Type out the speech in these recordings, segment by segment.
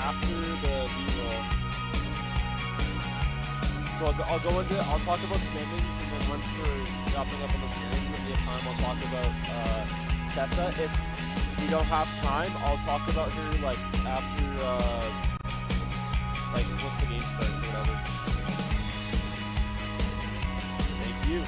after the B-roll. So I'll talk about standings, and then once we're wrapping up on the standings and we have time, I'll talk about Tessa. If we don't have time, I'll talk about her like after like once the game starts or whatever. Thank you.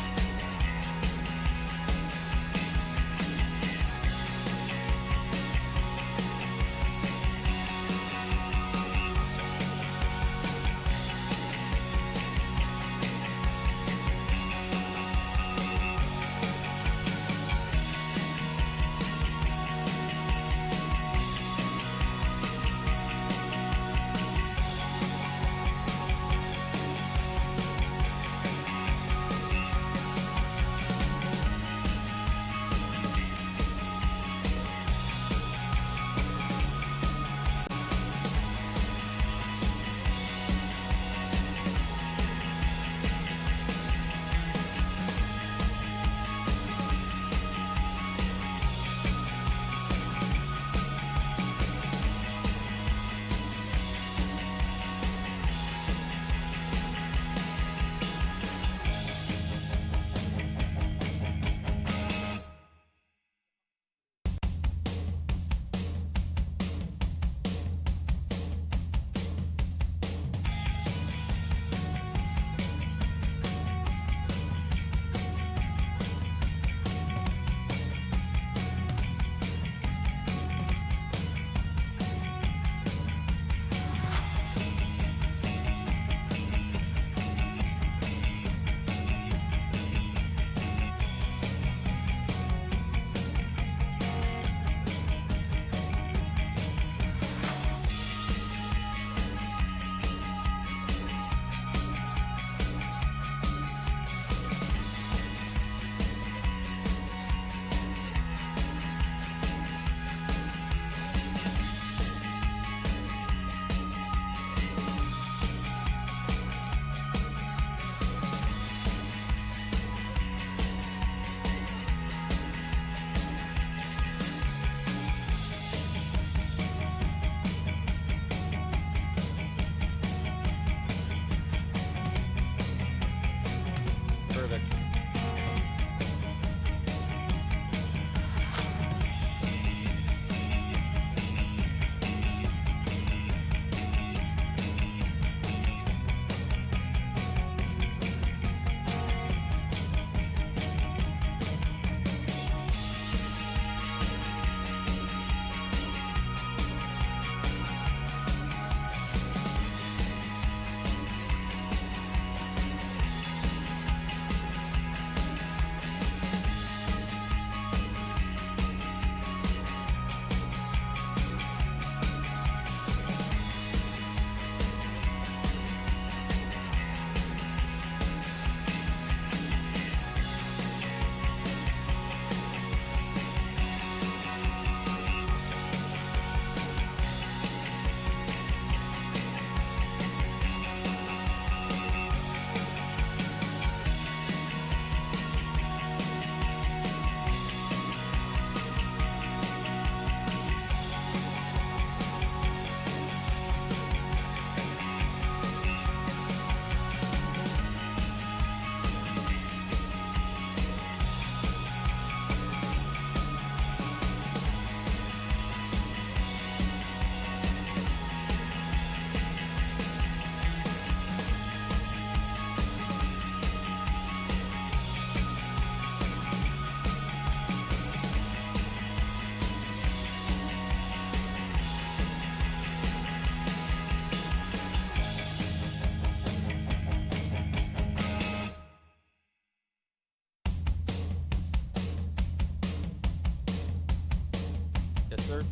sir.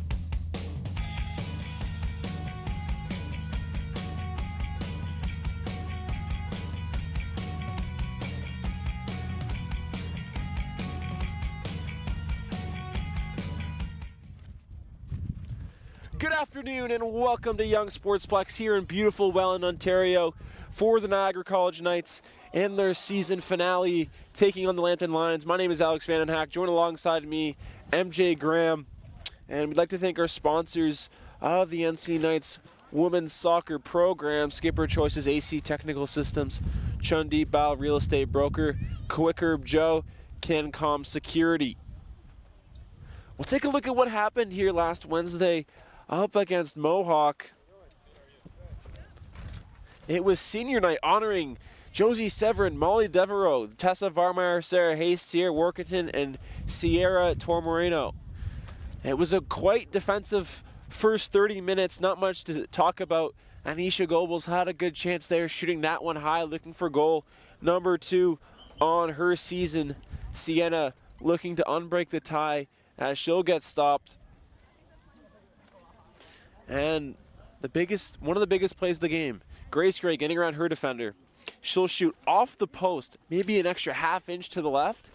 Good afternoon and welcome to Young Sportsplex here in beautiful Welland, Ontario for the Niagara College Knights and their season finale taking on the Lambton Lions. My name is Alex Van Den Hack, joined alongside me, MJ Graham, and we'd like to thank our sponsors of the NC Knights, women's soccer program. Skipper choices AC Technical Systems, Chundeep Bao Real Estate Broker, Quicker Joe, CanCom Security. We'll take a look at what happened here last Wednesday up against Mohawk. It was senior night honoring Josie Severin, Molly Devereaux, Tessa Varmeyer, Sarah Hayes, Sierra Workington, and Sierra Tormoreno. It was a quite defensive first 30 minutes, not much to talk about. Anisha Goebbels had a good chance there, shooting that one high, looking for goal number 2 on her season. Sienna looking to unbreak the tie as she'll get stopped. And one of the biggest plays of the game, Grace Gray getting around her defender. She'll shoot off the post, maybe an extra half inch to the left,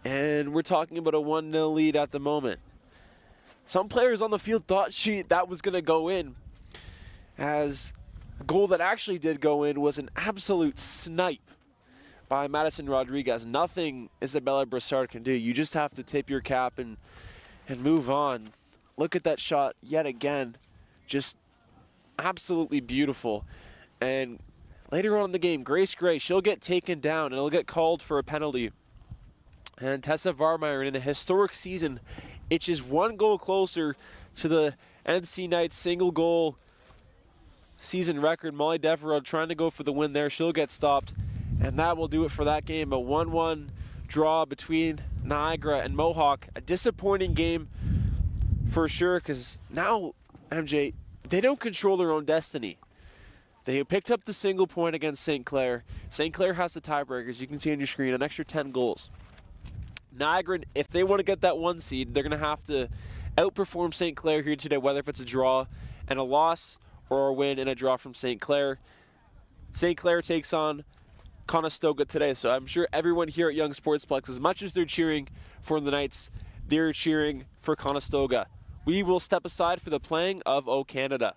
and we're talking about a 1-0 lead at the moment. Some players on the field thought that was going to go in, as a goal that actually did go in was an absolute snipe by Madison Rodriguez. Nothing Isabella Brassard can do. You just have to tip your cap and move on. Look at that shot yet again. Just absolutely beautiful. And later on in the game, Grace Gray, she'll get taken down and it'll get called for a penalty. And Tessa Varmeyer, in a historic season, inches 1 goal closer to the NC Knights single goal season record. Molly Devereaux trying to go for the win there. She'll get stopped. And that will do it for that game. A 1-1 draw between Niagara and Mohawk. A disappointing game for sure, because now, MJ, they don't control their own destiny. They picked up the single point against St. Clair. St. Clair has the tiebreakers. You can see on your screen an extra 10 goals. Niagara, if they want to get that 1 seed, they're going to have to outperform St. Clair here today, whether if it's a draw and a loss or a win and a draw from St. Clair. St. Clair takes on Conestoga today, so I'm sure everyone here at Young Sportsplex, as much as they're cheering for the Knights, they're cheering for Conestoga. We will step aside for the playing of O Canada.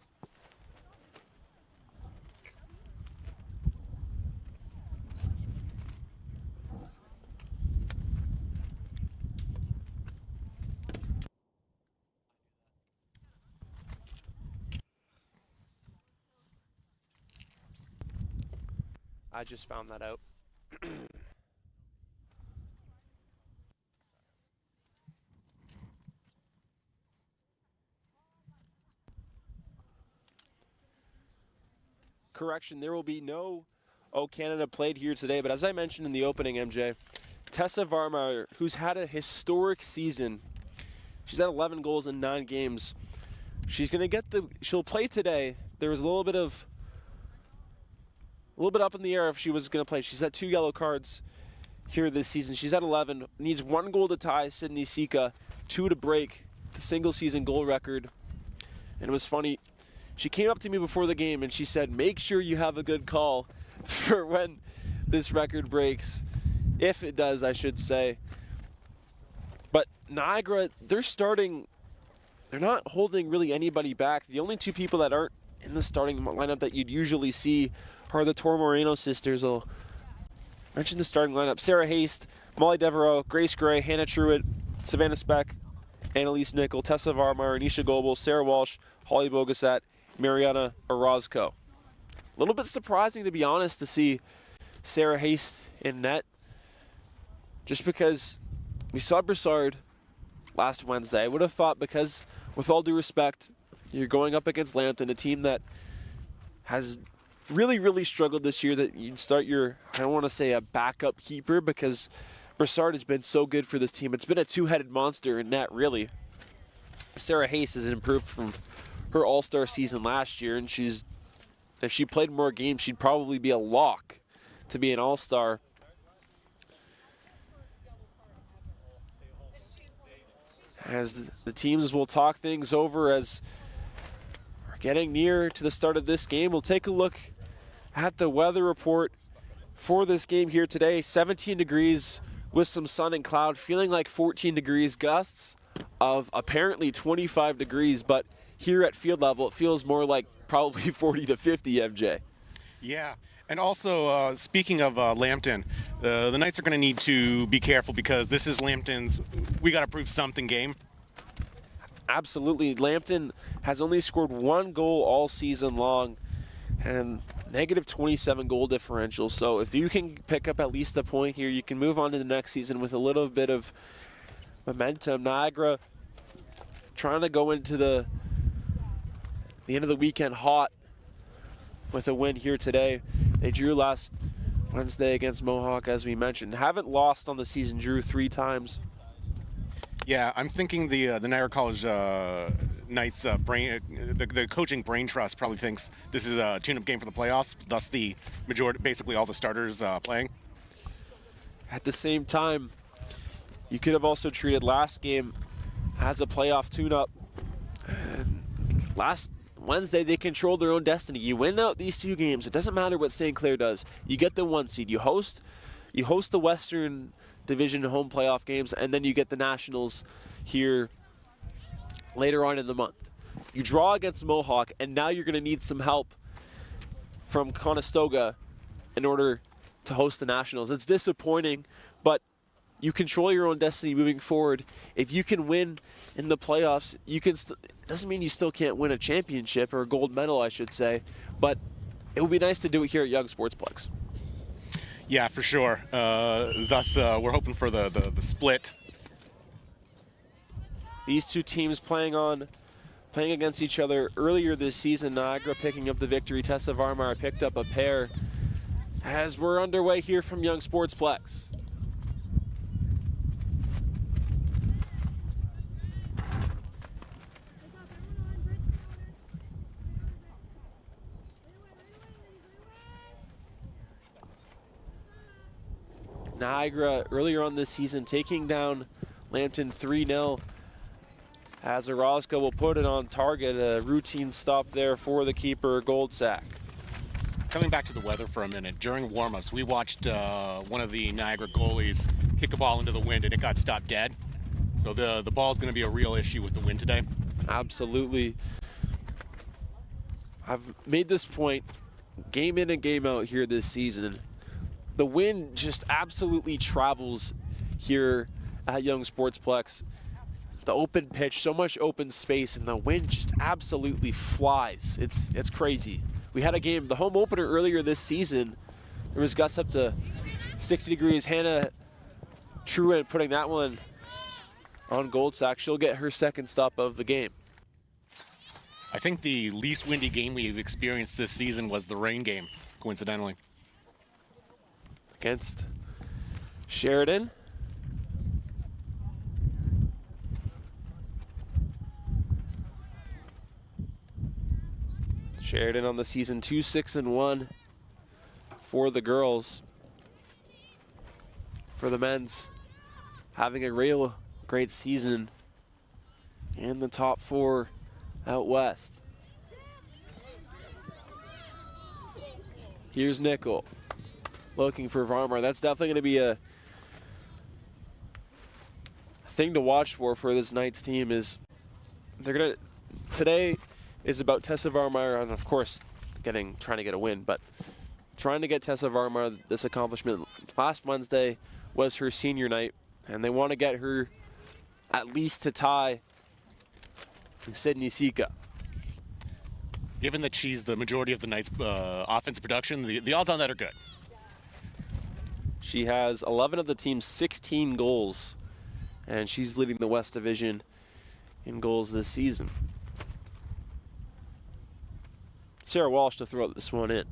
I just found that out. Correction, there will be no O Canada played here today, but as I mentioned in the opening, MJ, Tessa Varmeyer, who's had a historic season, she's had 11 goals in 9 games. She'll play today. There was a little bit up in the air if she was going to play. She's had 2 yellow cards here this season. She's at 11, needs 1 goal to tie Sydney Sika, 2 to break the single season goal record. And it was funny, she came up to me before the game and she said, make sure you have a good call for when this record breaks. If it does, I should say. But Niagara, they're not holding really anybody back. The only 2 people that aren't in the starting lineup that you'd usually see are the Tormoreno sisters. I'll mention the starting lineup. Sarah Haste, Molly Devereaux, Grace Gray, Hannah Truitt, Savannah Speck, Annalise Nickel, Tessa Varmeyer, Anisha Goebbels, Sarah Walsh, Holly Bogasat, Mariana Orozco. A little bit surprising, to be honest, to see Sarah Haste in net, just because we saw Brassard last Wednesday. I would have thought, because with all due respect, you're going up against Lambton, a team that has really struggled this year, that you'd start I don't want to say a backup keeper, because Brassard has been so good for this team. It's been a 2-headed monster in net, really. Sarah Hayes has improved from her all-star season last year, and if she played more games, she'd probably be a lock to be an all-star. As the teams will talk things over as we're getting near to the start of this game, we'll take a look at the weather report for this game here today. 17 degrees with some sun and cloud, feeling like 14 degrees, gusts of apparently 25 degrees, but here at field level, it feels more like probably 40 to 50, MJ. Yeah, and also, speaking of Lambton, the Knights are going to need to be careful, because this is Lambton's we got to prove something game. Absolutely. Lambton has only scored 1 goal all season long and negative 27 goal differential. So if you can pick up at least a point here, you can move on to the next season with a little bit of momentum. Niagara trying to go into the end of the weekend hot with a win here today. They drew last Wednesday against Mohawk, as we mentioned. Haven't lost on the season, drew 3 times. Yeah, I'm thinking the Niagara College Knights the coaching brain trust probably thinks this is a tune-up game for the playoffs. Thus, the majority, basically all the starters playing. At the same time, you could have also treated last game as a playoff tune-up. Last Wednesday, they controlled their own destiny. You win out these 2 games. It doesn't matter what St. Clair does. You get the 1 seed. You host the Western Division home playoff games, and then you get the Nationals here later on in the month. You draw against Mohawk, and now you're going to need some help from Conestoga in order to host the Nationals. It's disappointing, but you control your own destiny moving forward. If you can win in the playoffs, you can. It doesn't mean you still can't win a championship or a gold medal, I should say, but it would be nice to do it here at Young Sportsplex. Yeah, for sure. Thus, we're hoping for the split. These 2 teams playing against each other earlier this season. Niagara picking up the victory. Tessa Varmar picked up a pair. As we're underway here from Young Sportsplex. Niagara earlier on this season taking down Lambton 3-0. As Orozco will put it on target, a routine stop there for the keeper, Goldsack. Coming back to the weather for a minute, during warm-ups, we watched one of the Niagara goalies kick a ball into the wind and it got stopped dead. So the ball's going to be a real issue with the wind today. Absolutely. I've made this point game in and game out here this season. The wind just absolutely travels here at Young Sportsplex. The open pitch, so much open space, and the wind just absolutely flies. It's crazy. We had a game, the home opener earlier this season, there was gusts up to 60 degrees. Hannah Truant putting that one on Goldsack. She'll get her 2nd stop of the game. I think the least windy game we've experienced this season was the rain game, coincidentally. Against Sheridan. Sheridan on the season 2-6-1 for the girls. For the men's, having a real great season in the top 4 out west. Here's Nickel looking for Varmar. That's definitely going to be a thing to watch for this Knights team. Is they're going to today is about Tessa Varmar, and of course trying to get a win, but trying to get Tessa Varmar this accomplishment. Last Wednesday was her senior night, and they want to get her at least to tie Sydney Sika. Given that she's the majority of the Knights' offensive production, the odds on that are good. She has 11 of the team's 16 goals, and she's leading the West Division in goals this season. Sarah Walsh to throw this one in.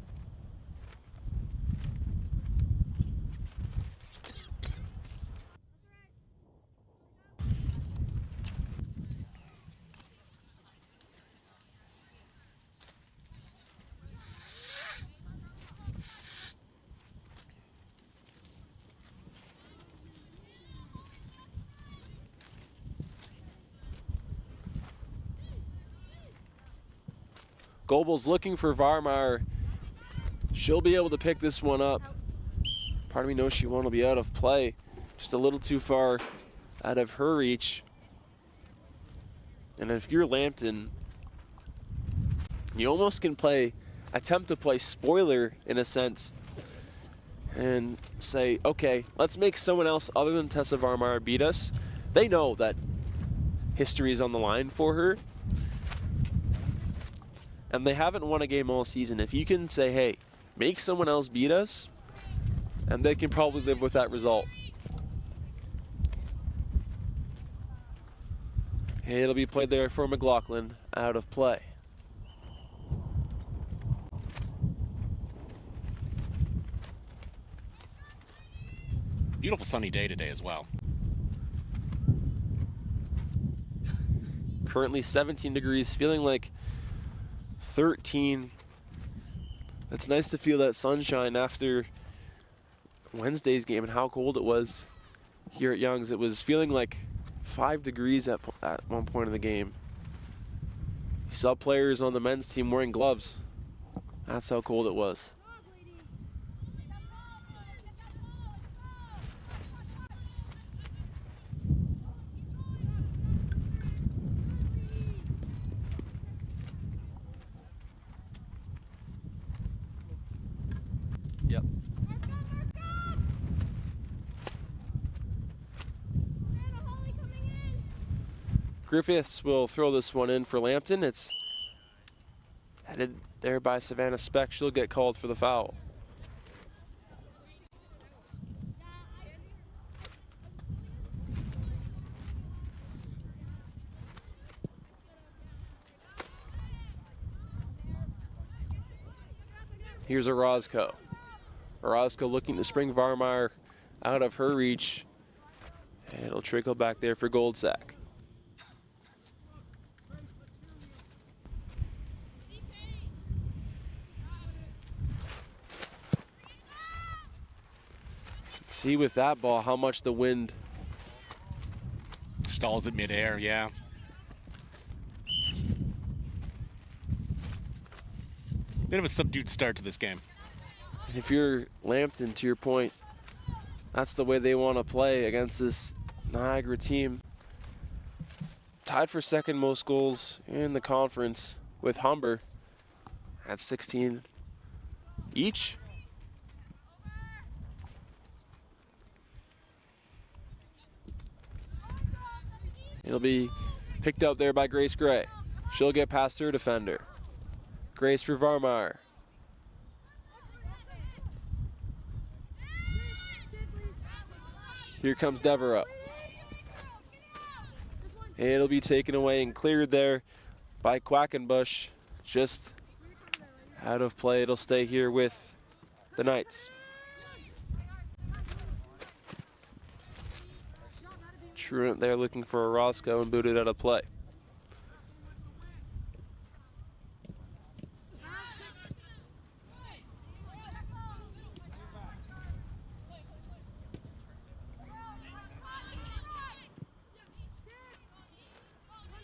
Goebel's looking for Varmar. She'll be able to pick this one up. Part of me knows she won't be out of play. Just a little too far out of her reach. And if you're Lambton, you almost can attempt to play spoiler in a sense and say, okay, let's make someone else other than Tessa Varmar beat us. They know that history is on the line for her. And they haven't won a game all season. If you can say, hey, make someone else beat us, and they can probably live with that result. It'll be played there for McLaughlin, out of play. Beautiful sunny day today as well. Currently 17 degrees, feeling like 13. It's nice to feel that sunshine after Wednesday's game and how cold it was here at Young's. It was feeling like 5 degrees at one point in the game. You saw players on the men's team wearing gloves. That's how cold it was. Yep. Griffiths will throw this one in for Lambton. It's headed there by Savannah Speck. She'll get called for the foul. Here's Orozco. Orozco looking to spring Varmeyer out of her reach. And it'll trickle back there for Goldsack. See with that ball how much the wind Stalls at midair, yeah. Bit of a subdued start to this game. If you're Lambton, to your point, that's the way they want to play against this Niagara team. Tied for second most goals in the conference with Humber at 16 each. It'll be picked up there by Grace Gray. She'll get past her defender. Grace for Varmeyer. Here comes Devereux. It'll be taken away and cleared there by Quackenbush. Just out of play. It'll stay here with the Knights. Truant there looking for Orozco and booted out of play.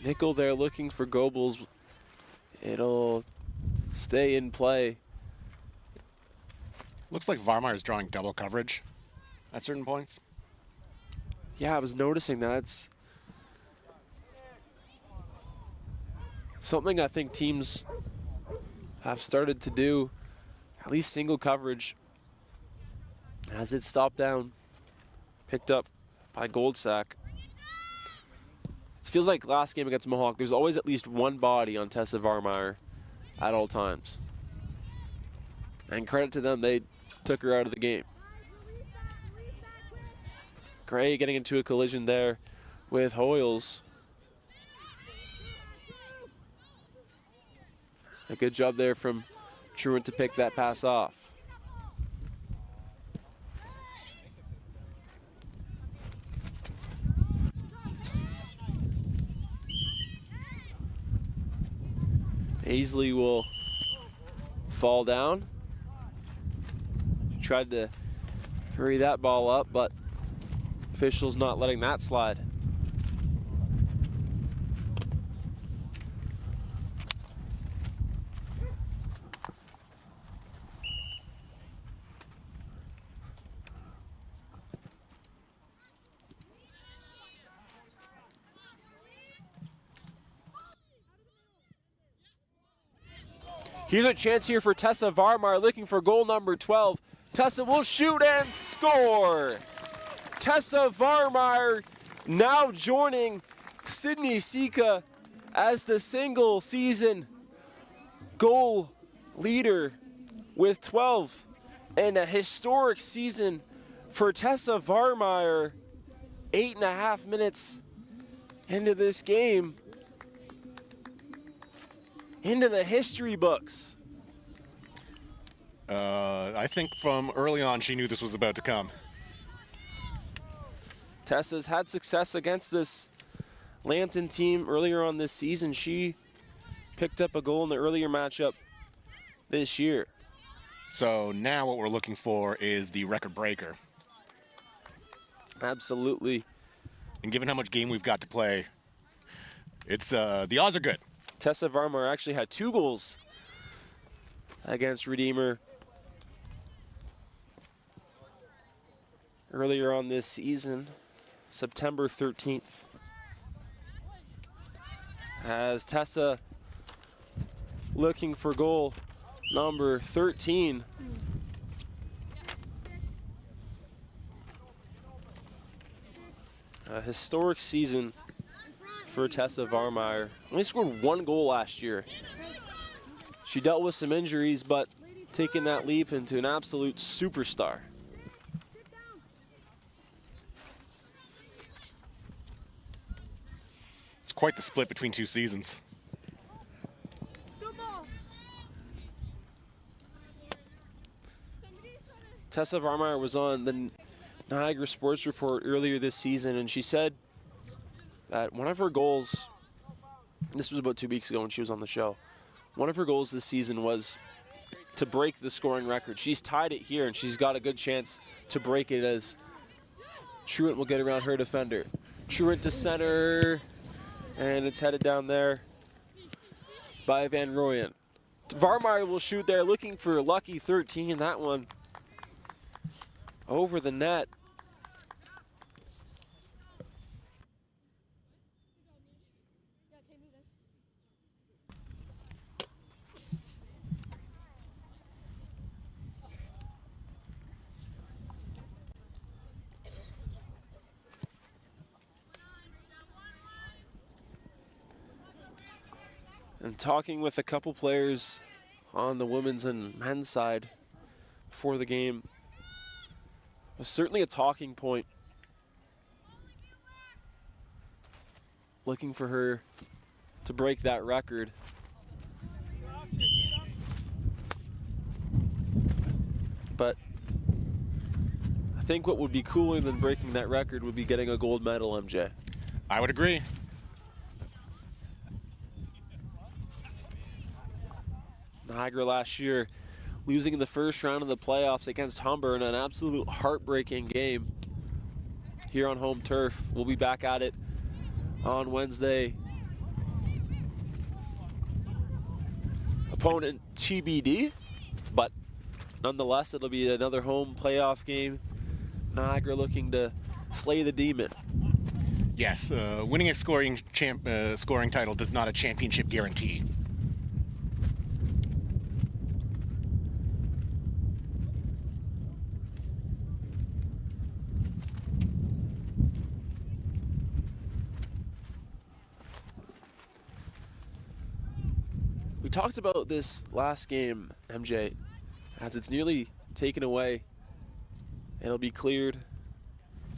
Nickel there looking for Goebbels. It'll stay in play. Looks like Varmeyer is drawing double coverage at certain points. Yeah, I was noticing that. It's something I think teams have started to do, at least single coverage. As it stopped down, picked up by Goldsack. It feels like last game against Mohawk, there's always at least one body on Tessa Varmeyer at all times. And credit to them, they took her out of the game. Gray getting into a collision there with Hoyles. A good job there from Truant to pick that pass off. Aisley will fall down. Tried to hurry that ball up, but officials not letting that slide. Here's a chance here for Tessa Varmeyer looking for goal number 12. Tessa will shoot and score. Tessa Varmeyer now joining Sydney Sika as the single season goal leader with 12, and a historic season for Tessa Varmeyer. 8.5 minutes into this game, into the history books. I think from early on she knew this was about to come. Tessa's had success against this Lambton team earlier on this season. She picked up a goal in the earlier matchup this year. So now what we're looking for is the record breaker. Absolutely. And given how much game we've got to play, it's the odds are good. Tessa Varmar actually had 2 goals against Redeemer earlier on this season, September 13th. As Tessa looking for goal number 13. A historic season for Tessa Varmeyer. Only scored 1 goal last year. She dealt with some injuries, but taking that leap into an absolute superstar. It's quite the split between 2 seasons. Tessa Varmeyer was on the Niagara Sports Report earlier this season, and she said that one of her goals, this was about 2 weeks ago when she was on the show, one of her goals this season was to break the scoring record. She's tied it here, and she's got a good chance to break it as Truant will get around her defender. Truant to center, and it's headed down there by Van Rooyen. Varmeyer will shoot there, looking for lucky 13. That one over the net. And talking with a couple players on the women's and men's side before the game, it was certainly a talking point. Looking for her to break that record. But I think what would be cooler than breaking that record would be getting a gold medal, MJ. I would agree. Niagara last year losing in the first round of the playoffs against Humber in an absolute heartbreaking game here on home turf. We'll be back at it on Wednesday. Opponent TBD, but nonetheless, it'll be another home playoff game. Niagara looking to slay the demon. Yes, winning a scoring title does not a championship guarantee. We talked about this last game, MJ, as it's nearly taken away. It'll be cleared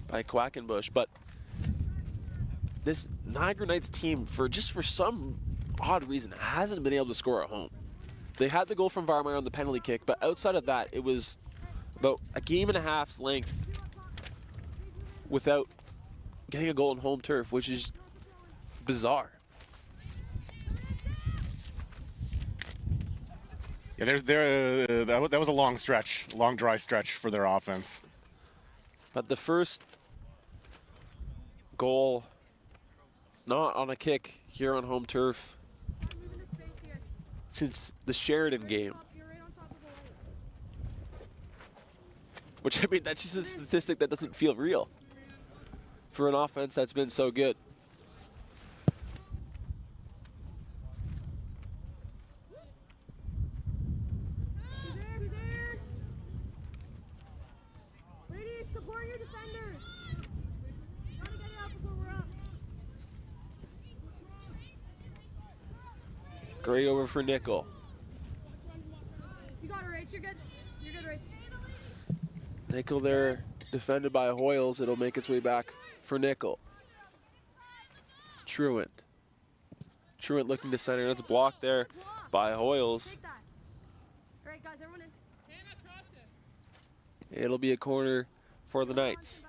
by Quackenbush, but this Niagara Knights team, for some odd reason, hasn't been able to score at home. They had the goal from Varmeyer on the penalty kick, but outside of that, it was about a game and a half's length without getting a goal on home turf, which is bizarre. Yeah, that was a long stretch, long dry stretch for their offense. But the first goal, not on a kick here on home turf since the Sheridan game. Which, I mean, that's just a statistic that doesn't feel real for an offense that's been so good. Gray over for Nickel. You got it, Rach. You're good. You're good, Rach. Nickel there, defended by Hoyles. It'll make its way back for Nickel. Truant. Truant looking to center. That's blocked there by Hoyles. Take that. All right, guys, everyone in. It'll be a corner for the Knights.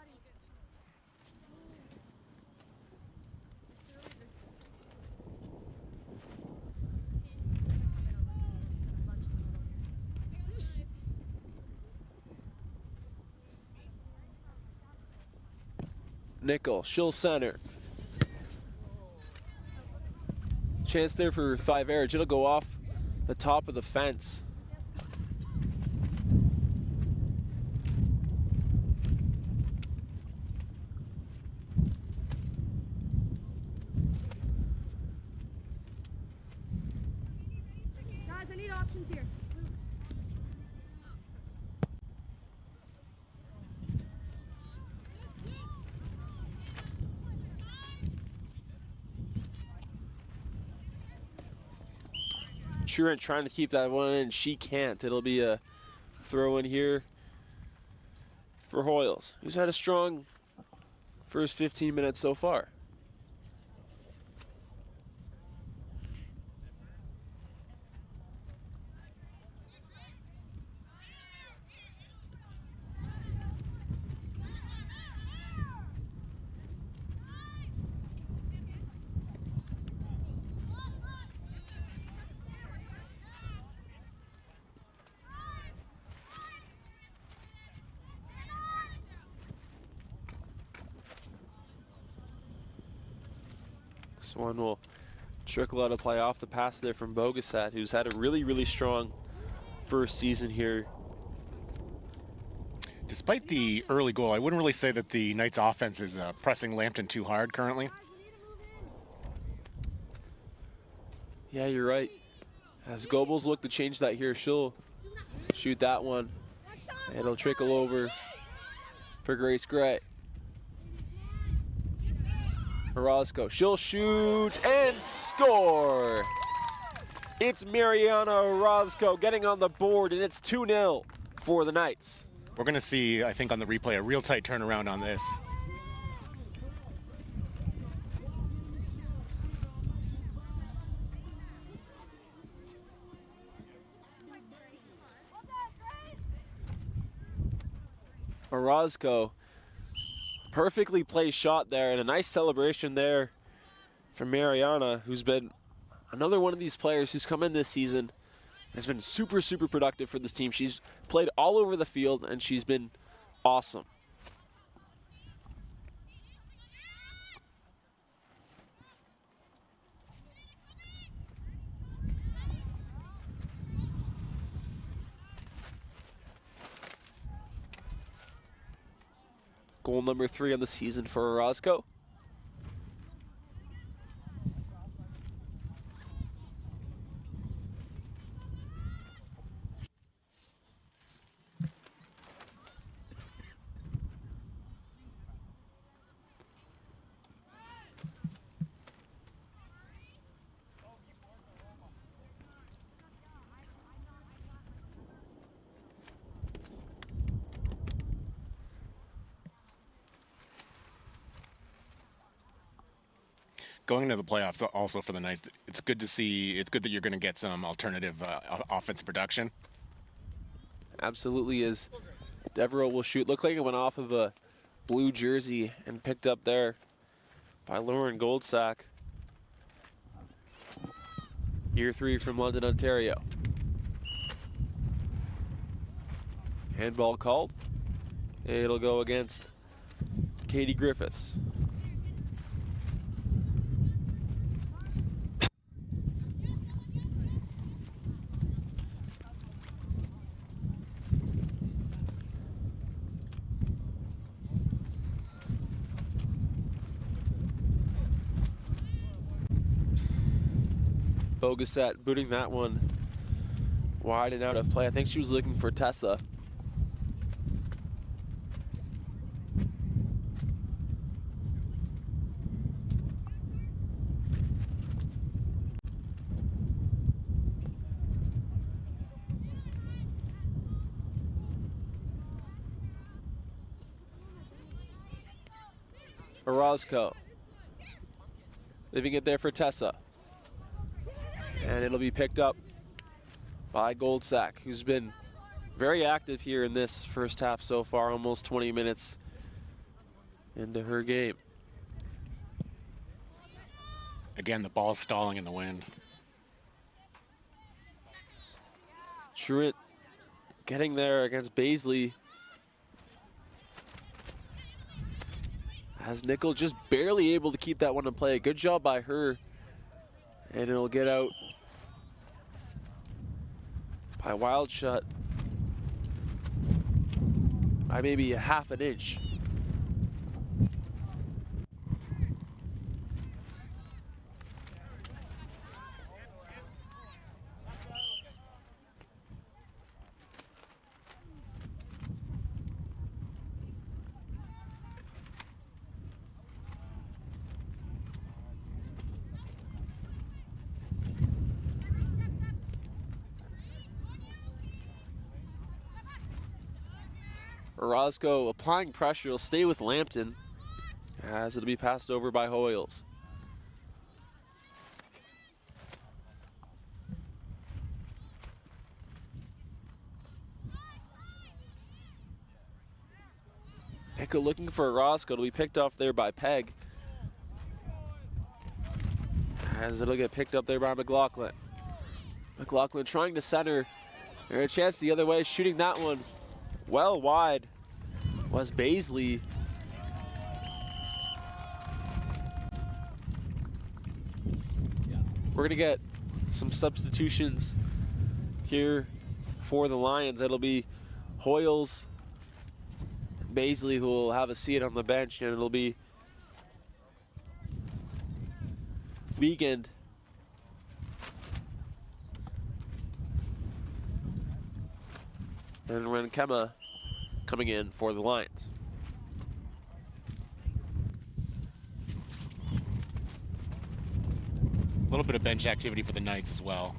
Nickel, she'll center. Chance there for Thiverge. It'll go off the top of the fence. Guys, I need options here. Truant trying to keep that one in. She can't. It'll be a throw in here for Hoyles, who's had a strong first 15 minutes so far. This one will trickle out of play off the pass there from Bogasat, who's had a really, really strong first season here. Despite the early goal, I wouldn't really say that the Knights offense is pressing Lambton too hard currently. Yeah, you're right. As Goebbels look to change that here, she'll shoot that one. It'll trickle over for Grace Gray. Orozco, she'll shoot and score. It's Mariana Orozco getting on the board, and it's 2-0 for the Knights. We're going to see, I think, on the replay, a real tight turnaround on this. Orozco, perfectly placed shot there, and a nice celebration there from Mariana, who's been another one of these players who's come in this season and has been super, super productive for this team. She's played all over the field, and she's been awesome. Goal number 3 on the season for Orozco. Going into the playoffs also for the Knights, it's good to see, it's good that you're going to get some alternative offensive production. Absolutely is. Devereaux will shoot. Looked like it went off of a blue jersey and picked up there by Lauren Goldsack. Year 3 from London, Ontario. Handball called. It'll go against Katie Griffiths. Bogasat booting that one wide and out of play. I think she was looking for Tessa. Orozco. Leaving it there for Tessa. And it'll be picked up by Goldsack, who's been very active here in this first half so far, almost 20 minutes into her game. Again, the ball's stalling in the wind. Truitt getting there against Baisley. As Nickel just barely able to keep that one in play. Good job by her. And it'll get out by Wild Shot by maybe a half an inch. Orozco applying pressure. Will stay with Lambton as it'll be passed over by Hoyles. Echo looking for Orozco. It'll be picked off there by Peg, as it'll get picked up there by McLaughlin. McLaughlin trying to center. There's a chance the other way, shooting that one well wide was Baisley. We're gonna get some substitutions here for the Lions. It'll be Hoyles and Baisley who will have a seat on the bench, and it'll be Wiegand and Renkema coming in for the Lions. A little bit of bench activity for the Knights as well.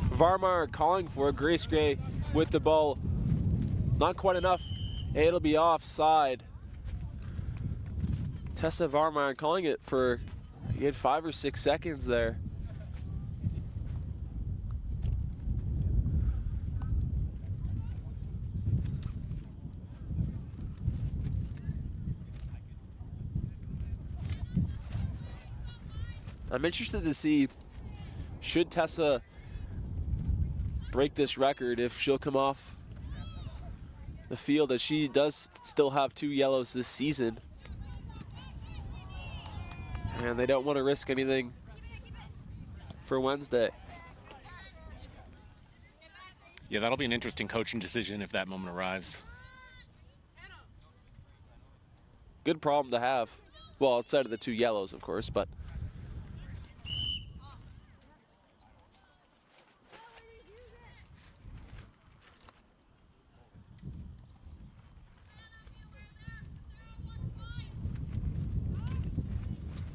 Varmar calling for Grace Gray with the ball. Not quite enough. It'll be offside. Tessa Varmar calling it for, he had 5 or 6 seconds there. I'm interested to see, should Tessa break this record, if she'll come off the field, as she does still have 2 yellows this season. And they don't want to risk anything for Wednesday. Yeah, that'll be an interesting coaching decision if that moment arrives. Good problem to have. Well, outside of the 2 yellows, of course, but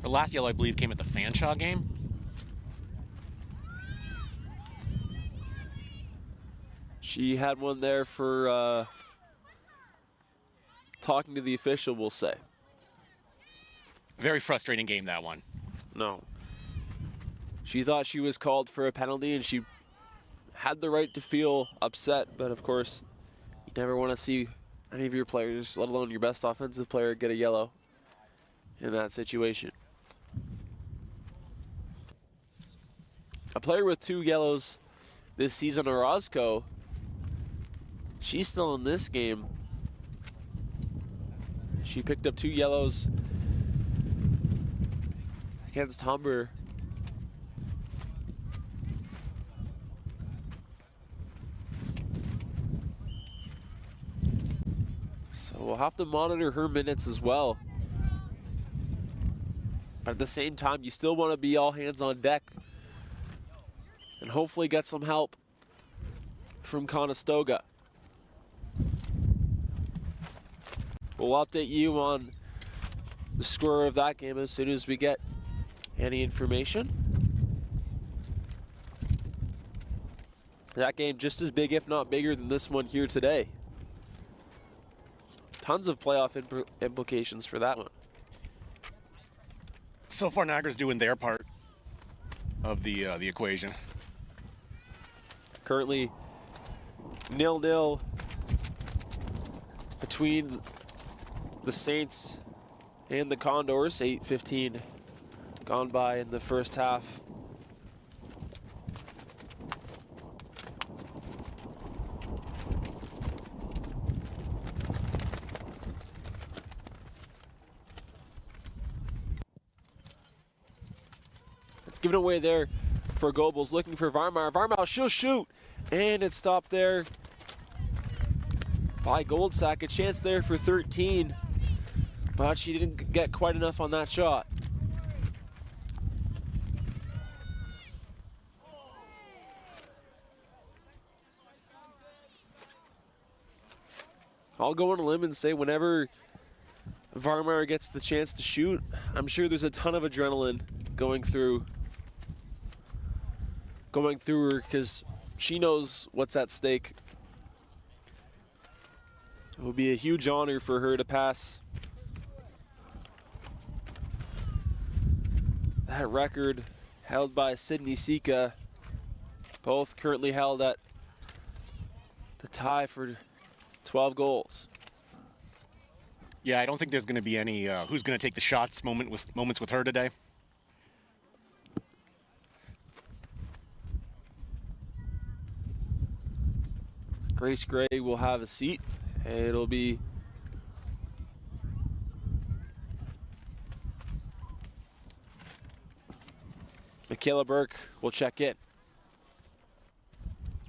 Her last yellow, I believe, came at the Fanshawe game. she had one there for talking to the official, we'll say. Very frustrating game, that one. No. She thought she was called for a penalty, and she had the right to feel upset, but of course, you never want to see any of your players, let alone your best offensive player, get a yellow in that situation. A player with 2 yellows this season, Orozco, she's still in this game. She picked up 2 yellows against Humber. So we'll have to monitor her minutes as well. But at the same time, you still want to be all hands on deck and hopefully get some help from Conestoga. We'll update you on the score of that game as soon as we get any information. That game just as big, if not bigger, than this one here today. Tons of playoff implications for that one. So far, Niagara's doing their part of the equation. Currently 0-0 between the Saints and the Condors. 8:15 gone by in the first half. It's given away there for Goebbels, looking for Varmar. Varmar, she'll shoot, and it's stopped there by Goldsack. A chance there for 13, but she didn't get quite enough on that shot. I'll go on a limb and say whenever Varmar gets the chance to shoot, I'm sure there's a ton of adrenaline going through her because she knows what's at stake. It will be a huge honor for her to pass that record held by Sydney Sika, both currently held at the tie for 12 goals. Yeah, I don't think there's going to be any who's going to take the shots moments with her today. Grace Gray will have a seat. It'll be Michaela Burke will check in.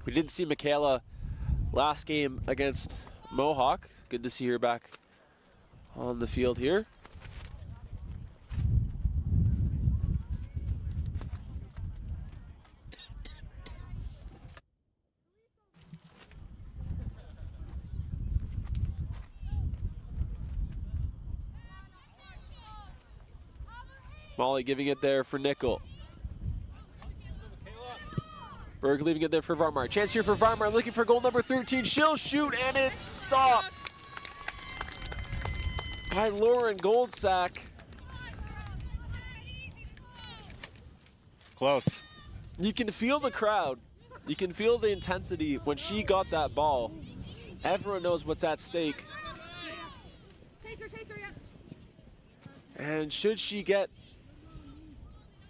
We didn't see Michaela last game against Mohawk. Good to see her back on the field here. Molly giving it there for Nickel. Berg leaving it there for Varmar. Chance here for Varmar, looking for goal number 13. She'll shoot, and it's stopped by Lauren Goldsack. Close. You can feel the crowd. You can feel the intensity when she got that ball. Everyone knows what's at stake. And should she get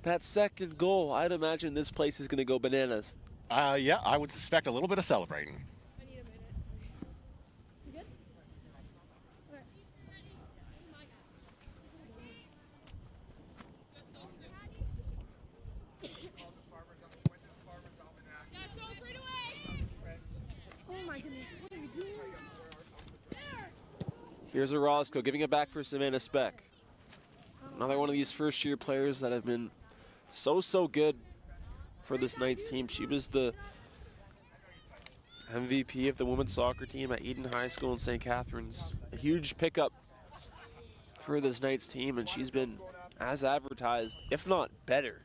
that second goal, I'd imagine this place is going to go bananas. Yeah, I would suspect a little bit of celebrating. I need a minute. You good? Okay. Oh my goodness, what are you doing? Here's Orozco giving it back for Savannah Speck. Another one of these first-year players that have been so good for this Knights team. She was the MVP of the women's soccer team at Eden High School in St. Catharines. A huge pickup for this Knights team, and she's been as advertised, if not better.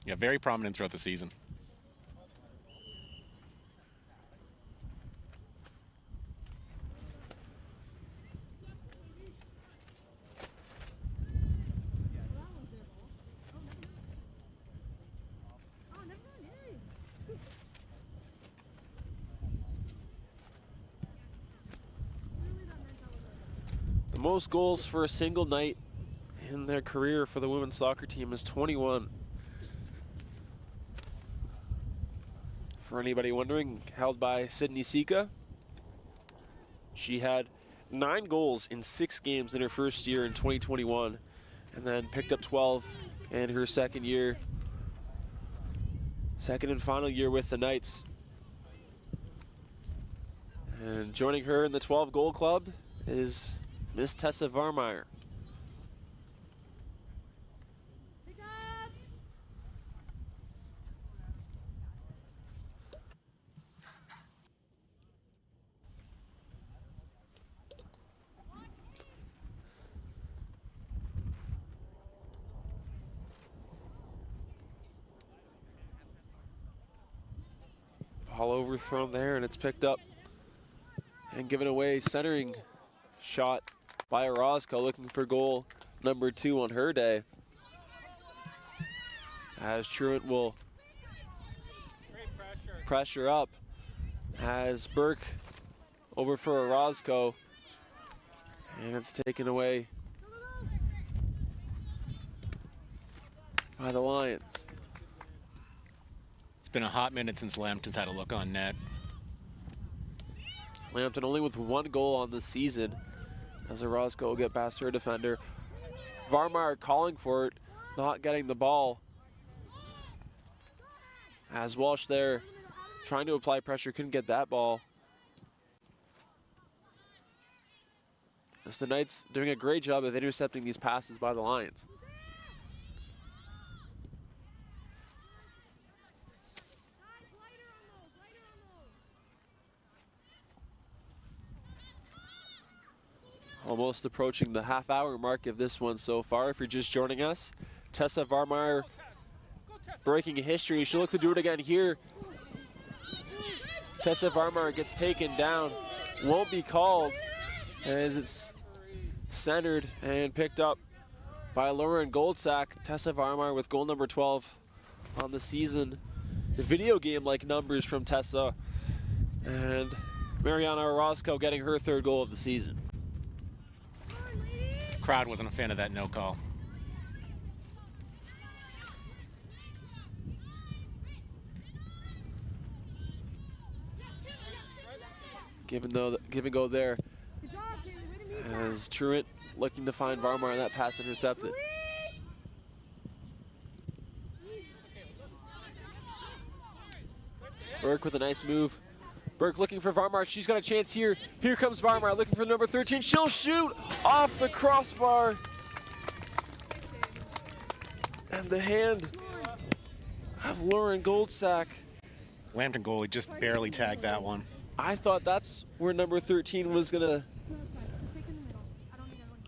Yeah, very prominent throughout the season. The most goals for a single night in their career for the women's soccer team is 21. For anybody wondering, held by Sydney Sika. She had 9 goals in 6 games in her first year in 2021, and then picked up 12 in her second and final year with the Knights. And joining her in the 12 goal club is Miss Tessa Varmeyer. Pick up! overthrown there, and it's picked up and given away. Centering shot by Orozco, looking for goal number 2 on her day. As Truant will pressure up, as Burke over for Orozco, and it's taken away by the Lions. It's been a hot minute since Lambton's had a look on net. Lambton only with 1 goal on the season, as Orozco will get past her defender. Varmeyer calling for it, not getting the ball. As Walsh there trying to apply pressure, couldn't get that ball. As the Knights doing a great job of intercepting these passes by the Lions. Almost approaching the half-hour mark of this one so far. If you're just joining us, Tessa Varmeyer breaking history. She'll look to do it again here. Tessa Varmeyer gets taken down. Won't be called as it's centered and picked up by Lauren Goldsack. Tessa Varmeyer with goal number 12 on the season. The video game-like numbers from Tessa. And Mariana Orozco getting her 3rd goal of the season. Crowd wasn't a fan of that no call. Give and go there. As Truant looking to find Varmeyer, and that pass intercepted. Burke with a nice move. Burke looking for Varmeyer. She's got a chance here. Here comes Varmeyer looking for number 13. She'll shoot off the crossbar. And the hand of Lauren Goldsack. Lambton goalie just barely tagged that one. I thought that's where number 13 was gonna.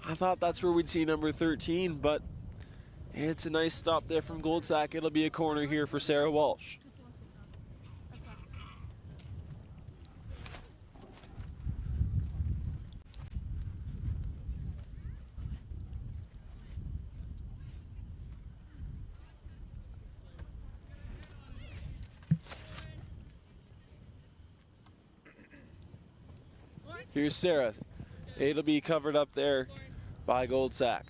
I thought that's where we'd see number 13, but it's a nice stop there from Goldsack. It'll be a corner here for Sarah Walsh. Here's Sarah. It'll be covered up there by Goldsack.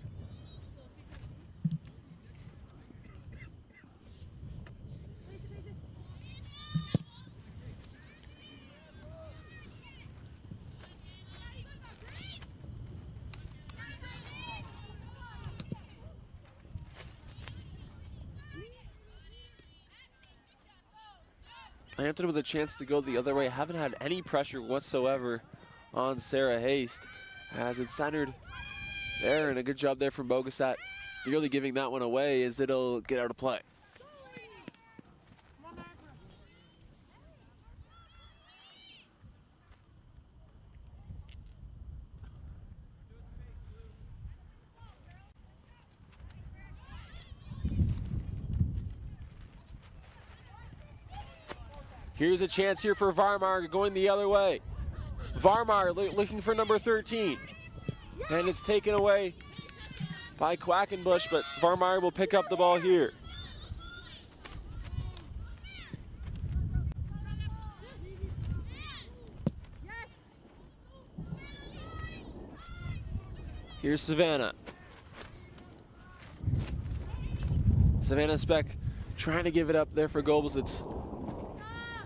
Lambton with a chance to go the other way. Haven't had any pressure whatsoever on Sarah Haste as it's centered there, and a good job there from Bogasat, nearly giving that one away as it'll get out of play. Here's a chance here for Varmeyer going the other way. Varmeyer looking for number 13. And it's taken away by Quackenbush, but Varmeyer will pick up the ball here. Here's Savannah. Savannah Speck trying to give it up there for Goebbels. It's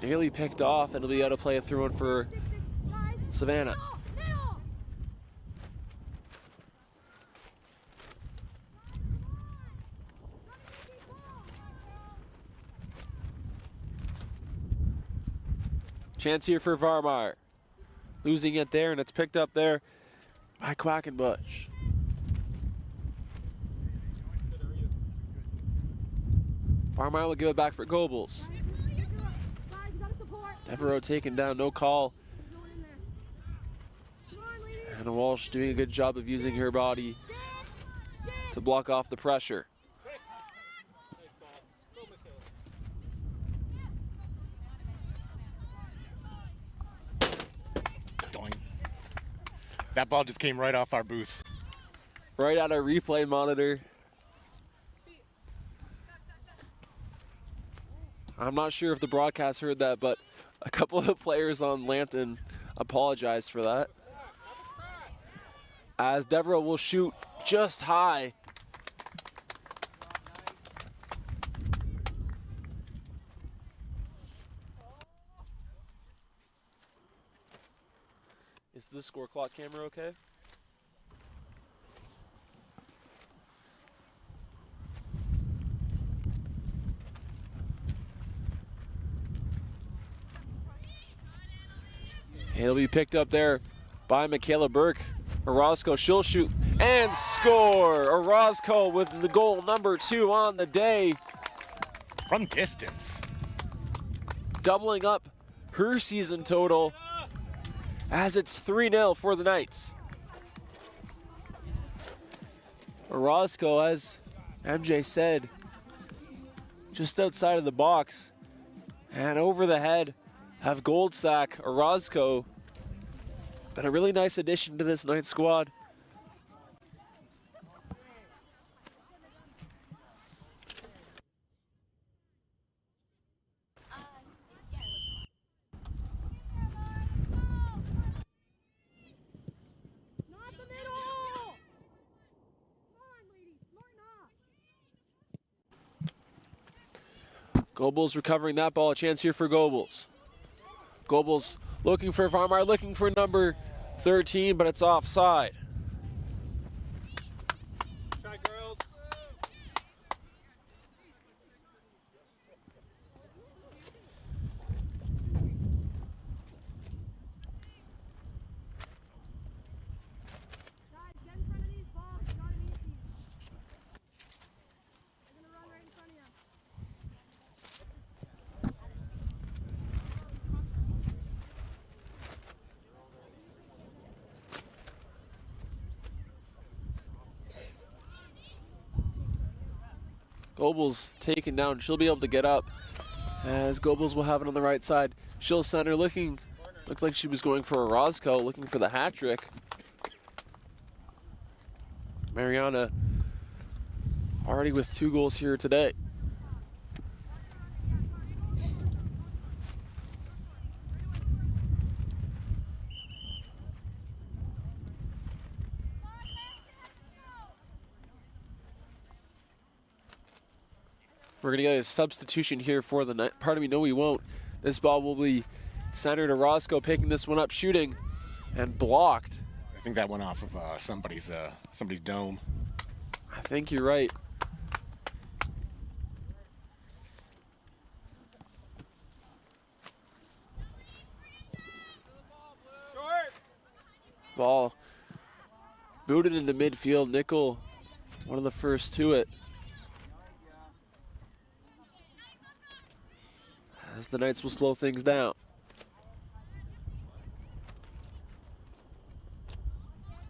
nearly picked off, and it'll be out of play through one for Savannah. Chance here for Varmeyer. Losing it there, and it's picked up there by Quackenbush. Varmeyer will give it back for Goebbels. Devereaux taken down, no call. And Walsh doing a good job of using her body to block off the pressure. That ball just came right off our booth. Right at our replay monitor. I'm not sure if the broadcast heard that, but a couple of the players on Lambton apologized for that. As Devereaux will shoot just high. Is the score clock camera okay? It'll be picked up there by Michaela Burke. Orozco, she'll shoot and score. Orozco with the goal number 2 on the day. From distance. Doubling up her season total as it's 3-0 for the Knights. Orozco, as MJ said, just outside of the box and over the head of Goldsack. Orozco, but a really nice addition to this Knights squad. Goebbels recovering that ball. A chance here for Goebbels. Goebbels looking for Varmar, looking for number 13, but it's offside. Try, girls. Guys, get in front of these balls. You gotta beat these. They're gonna run right in front of you. Goebbels taken down. She'll be able to get up as Goebbels will have it on the right side. She'll center looking, looked like she was going for Orozco, looking for the hat trick. Mariana already with 2 goals here today. We're going to get a substitution here for the night. Pardon me, no we won't. This ball will be centered. Orozco picking this one up, shooting, and blocked. I think that went off of somebody's dome. I think you're right. Ball booted into midfield. Nickel, one of the first to it. As the Knights will slow things down.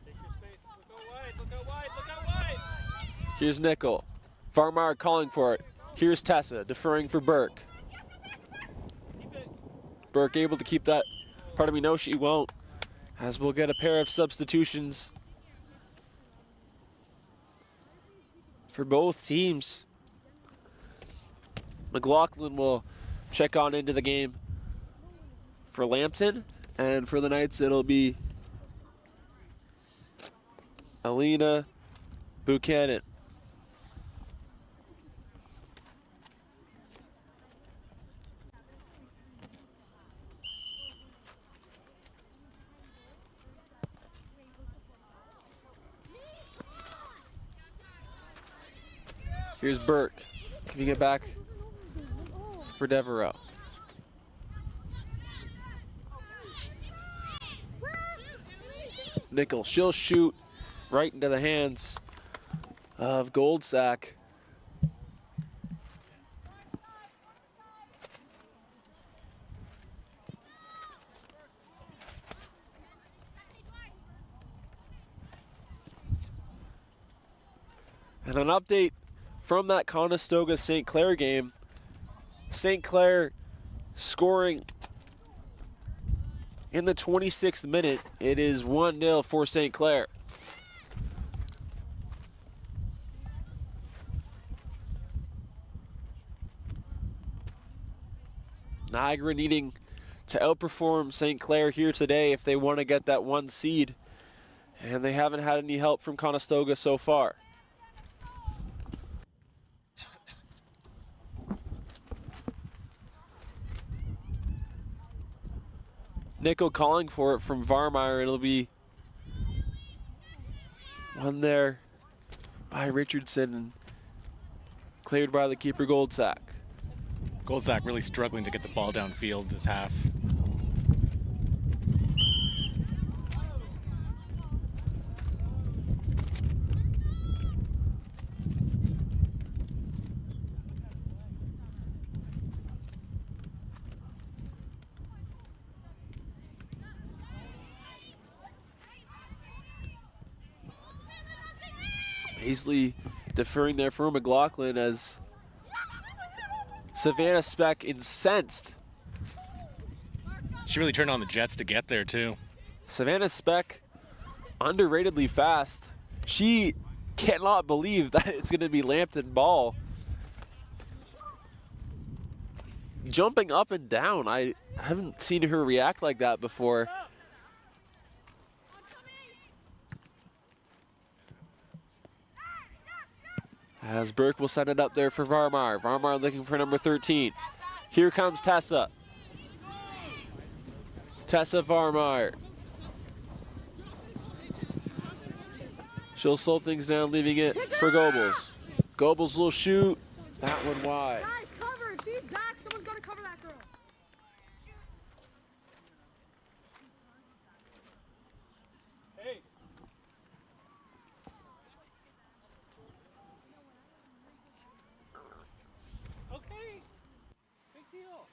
Take your space. Look out wide. Look out wide. Look out wide. Here's Nickel. Varmar calling for it. Here's Tessa deferring for Burke. Keep it. Burke able to keep that. Pardon me, no, she won't. As we'll get a pair of substitutions for both teams. McLaughlin will check on into the game for Lambton, and for the Knights it'll be Alina Buchanan. Here's Burke. Can you get back for Devereaux? Nickel, she'll shoot right into the hands of Goldsack. And an update from that Conestoga-St. Clair game. St. Clair scoring in the 26th minute. It is 1-0 for St. Clair. Niagara needing to outperform St. Clair here today if they want to get that 1 seed. And they haven't had any help from Conestoga so far. Nickel calling for it from Varmeyer. It'll be one there by Richardson and cleared by the keeper Goldsack. Goldsack really struggling to get the ball downfield this half. Paisley deferring there for McLaughlin as Savannah Speck incensed. She really turned on the jets to get there too. Savannah Speck, underratedly fast. She cannot believe that it's going to be Lambton ball. Jumping up and down. I haven't seen her react like that before. As Burke will send it up there for Varmar. Varmar looking for number 13. Here comes Tessa. Tessa Varmar. She'll slow things down, leaving it for Goebbels. Goebbels will shoot. That one wide. Guys, cover. She's back. Someone's got to cover that girl. Hey. Okay. Big deal.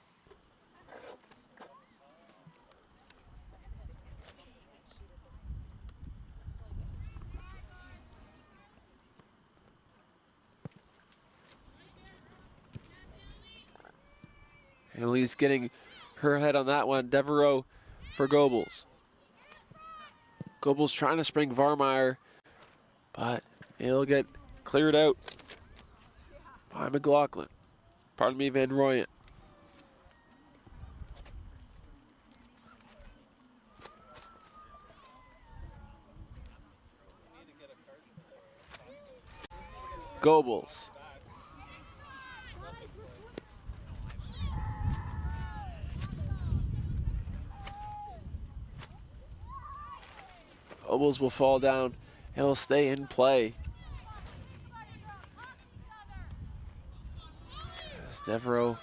Annalise getting her head on that one. Devereaux for Goebbels. Goebbels trying to spring Varmeyer, but it'll get cleared out by McLaughlin. Pardon me, Van Royen. Goebbels. Goebbels will fall down and will stay in play. As Devereaux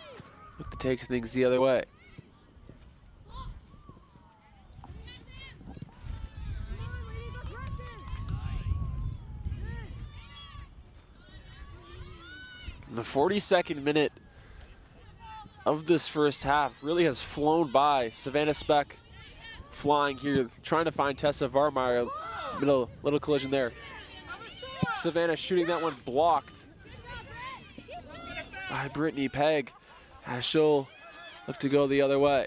look to take things the other way. The 42nd minute of this first half really has flown by. Savannah Speck flying here, trying to find Tessa Varmeyer. Little collision there. Savannah shooting that one blocked by Brittany Pegg as she'll look to go the other way.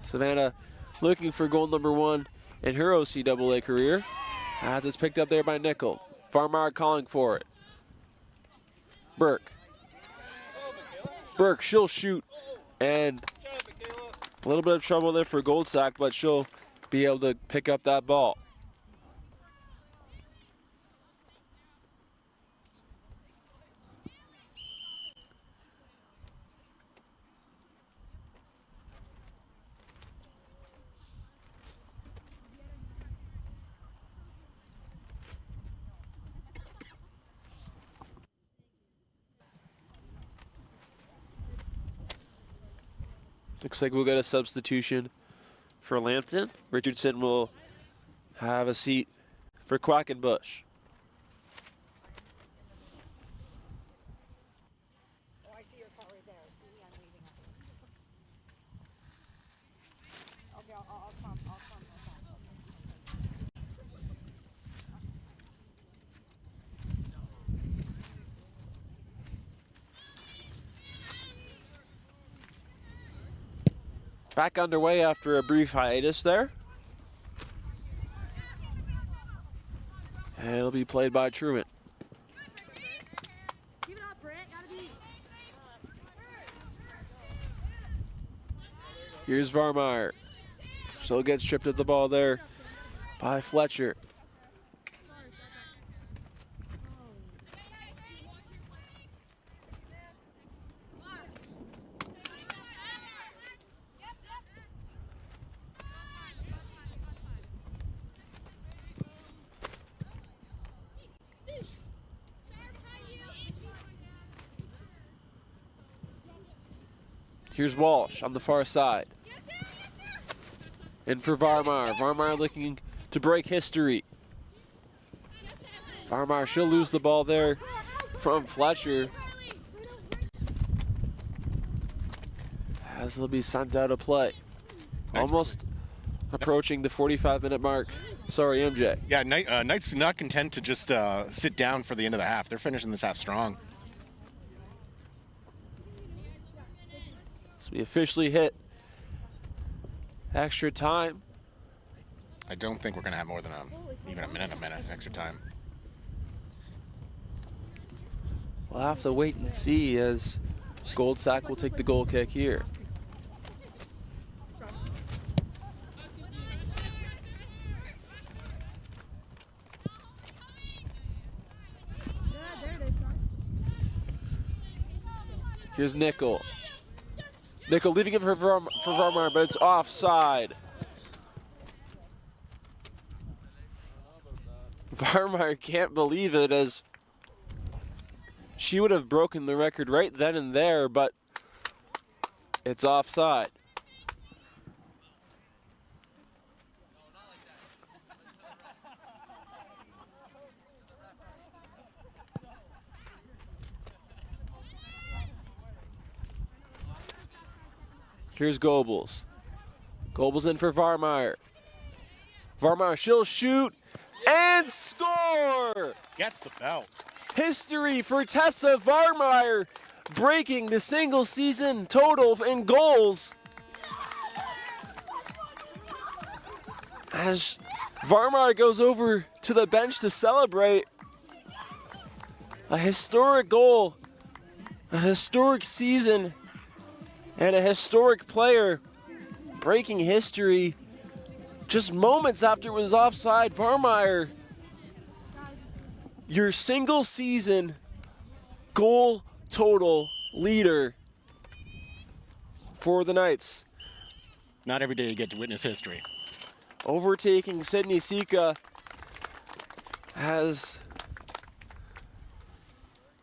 Savannah looking for goal number 1 in her OCAA career as it's picked up there by Nickel. Varmeyer calling for it. Burke. Burke, she'll shoot, and a little bit of trouble there for Goldsack, but she'll be able to pick up that ball. Looks like we'll get a substitution for Lambton. Richardson will have a seat for Quackenbush. Oh, I see your car right there. See, I'm leaving up. Okay, I'll come. Back underway after a brief hiatus there. And it'll be played by Truman. Keep it up, Brent. Gotta be. Here's Varmeyer. Still gets stripped of the ball there by Fletcher. Here's Walsh on the far side. In for Varmeyer. Varmeyer looking to break history. Varmeyer, she'll lose the ball there from Fletcher. As they'll be sent out of play. Almost approaching the 45-minute mark. Sorry, MJ. Yeah, Knights not content to just sit down for the end of the half. They're finishing this half strong. So we officially hit extra time. I don't think we're going to have more than even a minute extra time. We'll have to wait and see as Goldsack will take the goal kick here. Here's Nickel. Nickel leaving it for Varmeyer, but it's offside. Varmeyer can't believe it, as she would have broken the record right then and there, but it's offside. Here's Goebbels. Goebbels in for Varmeyer. Varmeyer, she'll shoot and score! Gets the belt. History for Tessa Varmeyer, breaking the single season total in goals. As Varmeyer goes over to the bench to celebrate. A historic goal, a historic season, and a historic player breaking history just moments after it was offside. Varmeyer, your single season goal total leader for the Knights. Not every day you get to witness history. Overtaking Sydney Sika as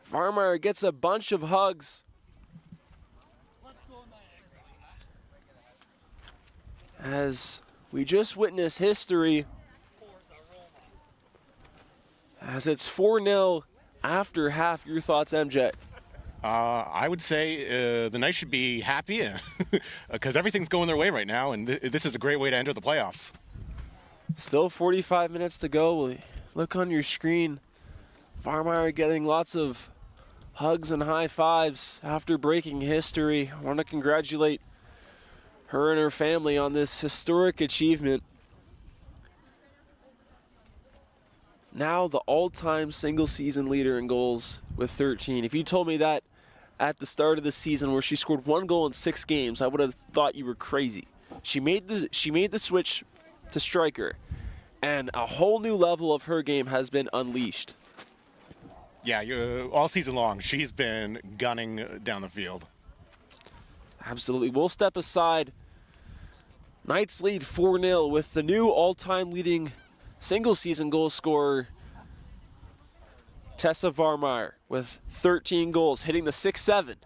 Varmeyer gets a bunch of hugs. As we just witnessed history, as it's 4-0 after half. Your thoughts, MJ? I would say the Knights should be happy because everything's going their way right now, and this is a great way to enter the playoffs. Still 45 minutes to go. Look on your screen. Varmeyer getting lots of hugs and high fives after breaking history. I want to congratulate her and her family on this historic achievement. Now the all-time single-season leader in goals with 13. If you told me that at the start of the season where she scored 1 goal in 6 games, I would have thought you were crazy. She made the switch to striker, and a whole new level of her game has been unleashed. Yeah, all season long, she's been gunning down the field. Absolutely. We'll step aside. Knights lead 4-0 with the new all-time leading single-season goal scorer, Tessa Varmeyer, with 13 goals, hitting the 6-7.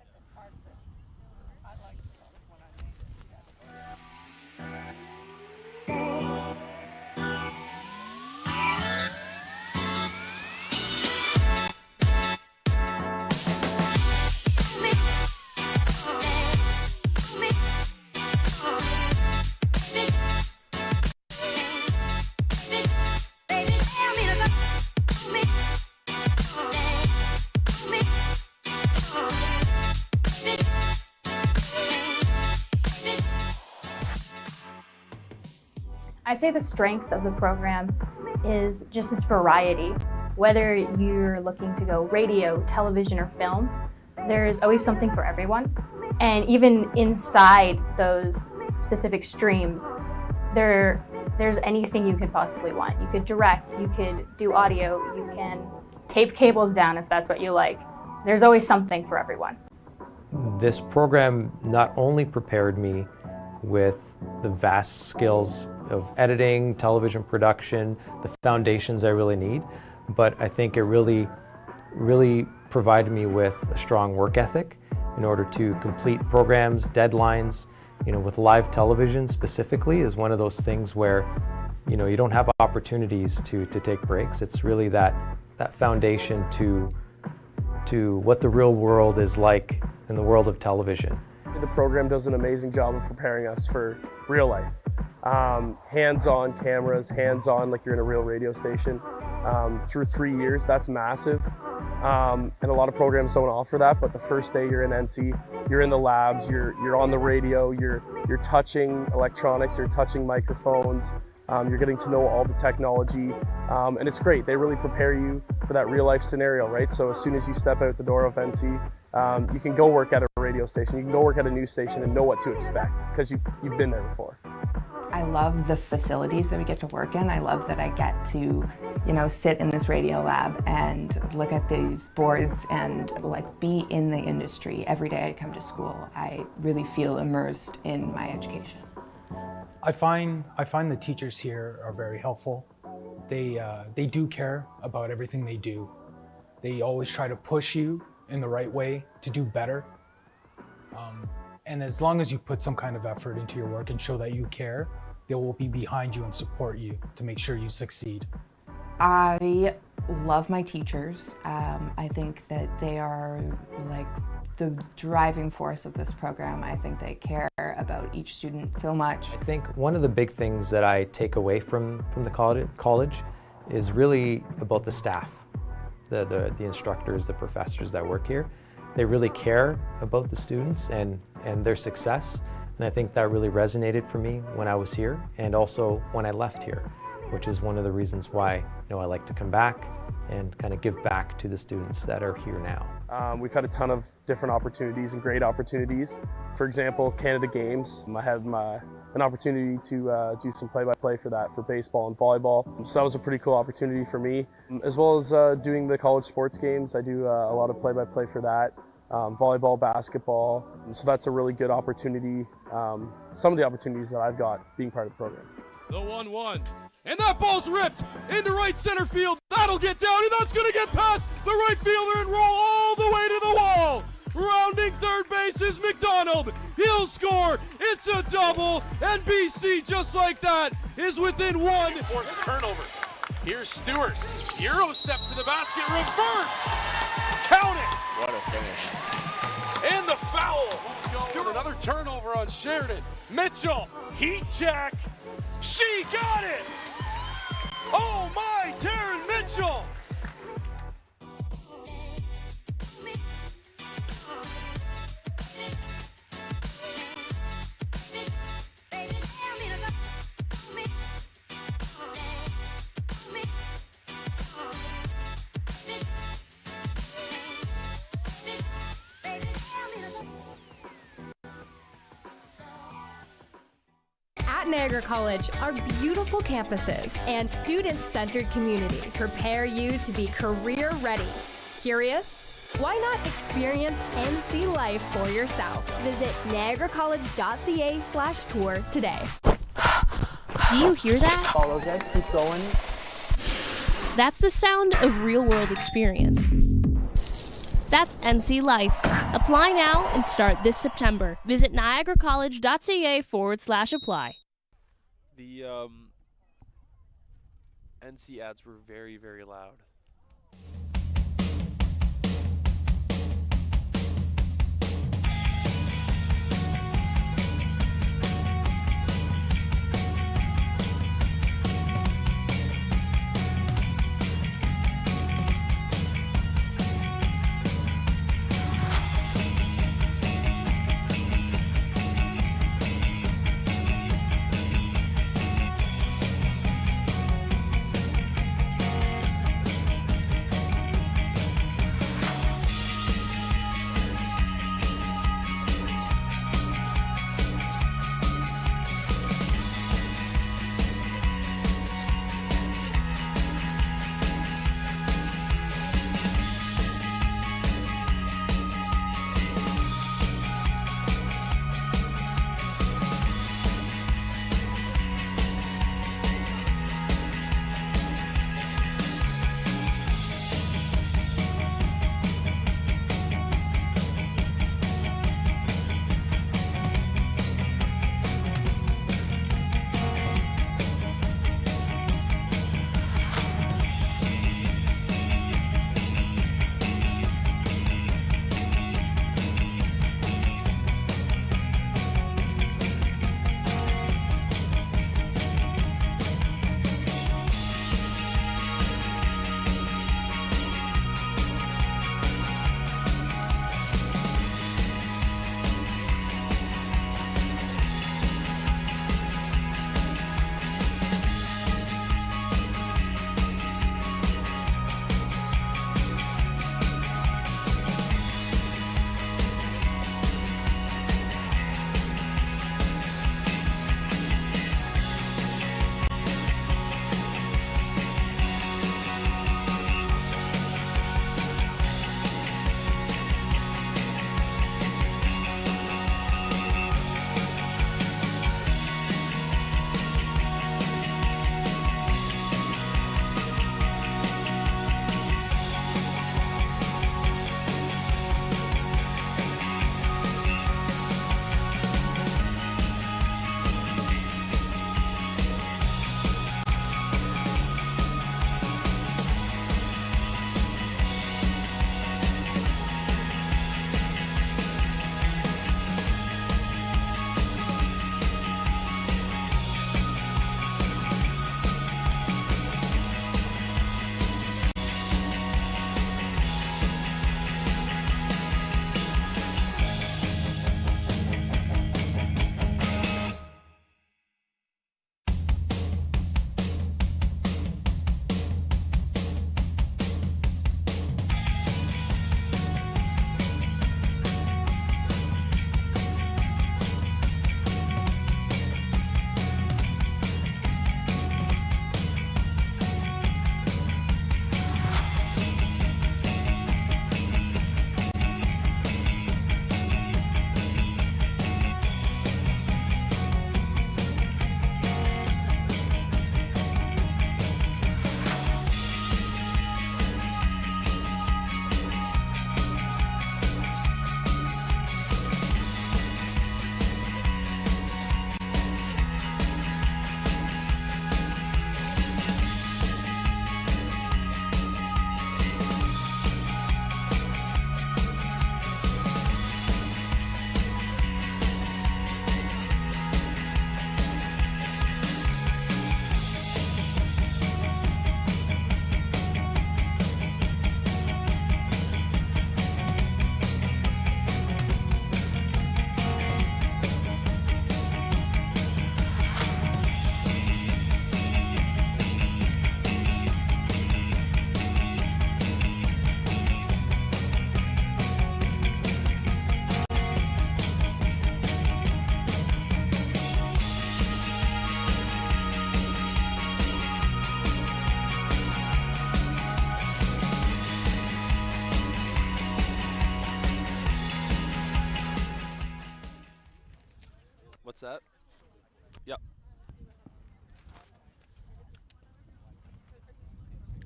I'd say the strength of the program is just its variety. Whether you're looking to go radio, television, or film, there's always something for everyone. And even inside those specific streams, there's anything you could possibly want. You could direct, you could do audio, you can tape cables down if that's what you like. There's always something for everyone. This program not only prepared me with the vast skills of editing, television production, the foundations I really need, but I think it really provided me with a strong work ethic in order to complete programs, deadlines. With live television specifically is one of those things where, you don't have opportunities to take breaks. It's really that foundation to what the real world is like in the world of television. The program does an amazing job of preparing us for real life. Hands-on cameras, hands-on like you're in a real radio station. Through 3 years, that's massive. And a lot of programs don't offer that, but the first day you're in NC, you're in the labs, you're on the radio, you're touching electronics, you're touching microphones, you're getting to know all the technology, and it's great. They really prepare you for that real life scenario, right? So as soon as you step out the door of NC, you can go work at a radio station, you can go work at a news station and know what to expect because you've been there before. I love the facilities that we get to work in. I love that I get to, sit in this radio lab and look at these boards and be in the industry. Every day I come to school, I really feel immersed in my education. I find the teachers here are very helpful. They do care about everything they do. They always try to push you in the right way to do better. And as long as you put some kind of effort into your work and show that you care, they will be behind you and support you to make sure you succeed. I love my teachers. I think that they are the driving force of this program. I think they care about each student so much. I think one of the big things that I take away from the college is really about the staff, the instructors, the professors that work here. They really care about the students and their success, and I think that really resonated for me when I was here and also when I left here, which is one of the reasons why I like to come back and kind of give back to the students that are here now. We've had a ton of different opportunities and great opportunities. For example, Canada Games. I had an opportunity to do some play-by-play for that for baseball and volleyball. So that was a pretty cool opportunity for me. As well as doing the college sports games, I do a lot of play-by-play for that. Volleyball, basketball. So that's a really good opportunity. Some of the opportunities that I've got being part of the program. The 1-1. And that ball's ripped into right center field. That'll get down, and that's going to get past the right fielder and roll all the way to the wall. Rounding third base is McDonald. He'll score. It's a double, and BC, just like that, is within one. Forced turnover. Here's Stewart. Euro step to the basket. Reverse. Count it. What a finish. And the foul. Stewart, another turnover on Sheridan. Mitchell, heat check. She got it. Oh my, Taryn Mitchell. At Niagara College, our beautiful campuses and student-centered community prepare you to be career ready. Curious? Why not experience NC life for yourself? Visit niagaracollege.ca/tour today. Do you hear that? All those guys keep going. That's the sound of real-world experience. That's NC Life. Apply now and start this September. Visit niagaracollege.ca/apply. The NC ads were very, very loud.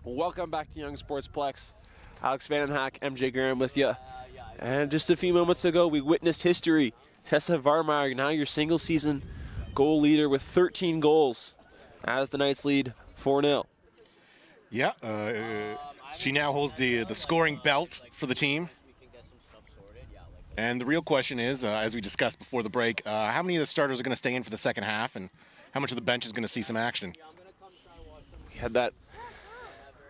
Welcome back to Young Sportsplex. Alex Vandenhack, MJ Graham with you. And just a few moments ago, we witnessed history. Tessa Varmeyer, now your single season goal leader with 13 goals as the Knights lead 4-0. Yeah, she now holds the scoring belt for the team. And the real question is, as we discussed before the break, how many of the starters are going to stay in for the second half, and how much of the bench is going to see some action? We had that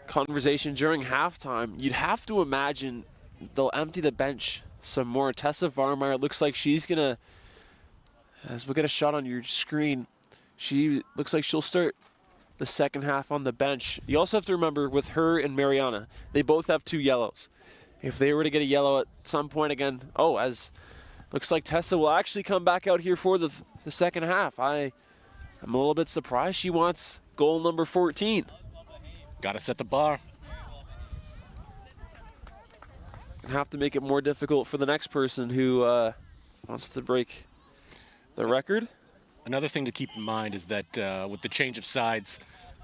conversation during halftime. You'd have to imagine they'll empty the bench some more. Tessa Varmeyer looks like she's going to, as we get a shot on your screen, she looks like she'll start the second half on the bench. You also have to remember with her and Mariana, they both have 2 yellows. If they were to get a yellow at some point again, as looks like Tessa will actually come back out here for the second half. I'm a little bit surprised she wants goal number 14. Got to set the bar. And have to make it more difficult for the next person who wants to break the record. Another thing to keep in mind is that with the change of sides,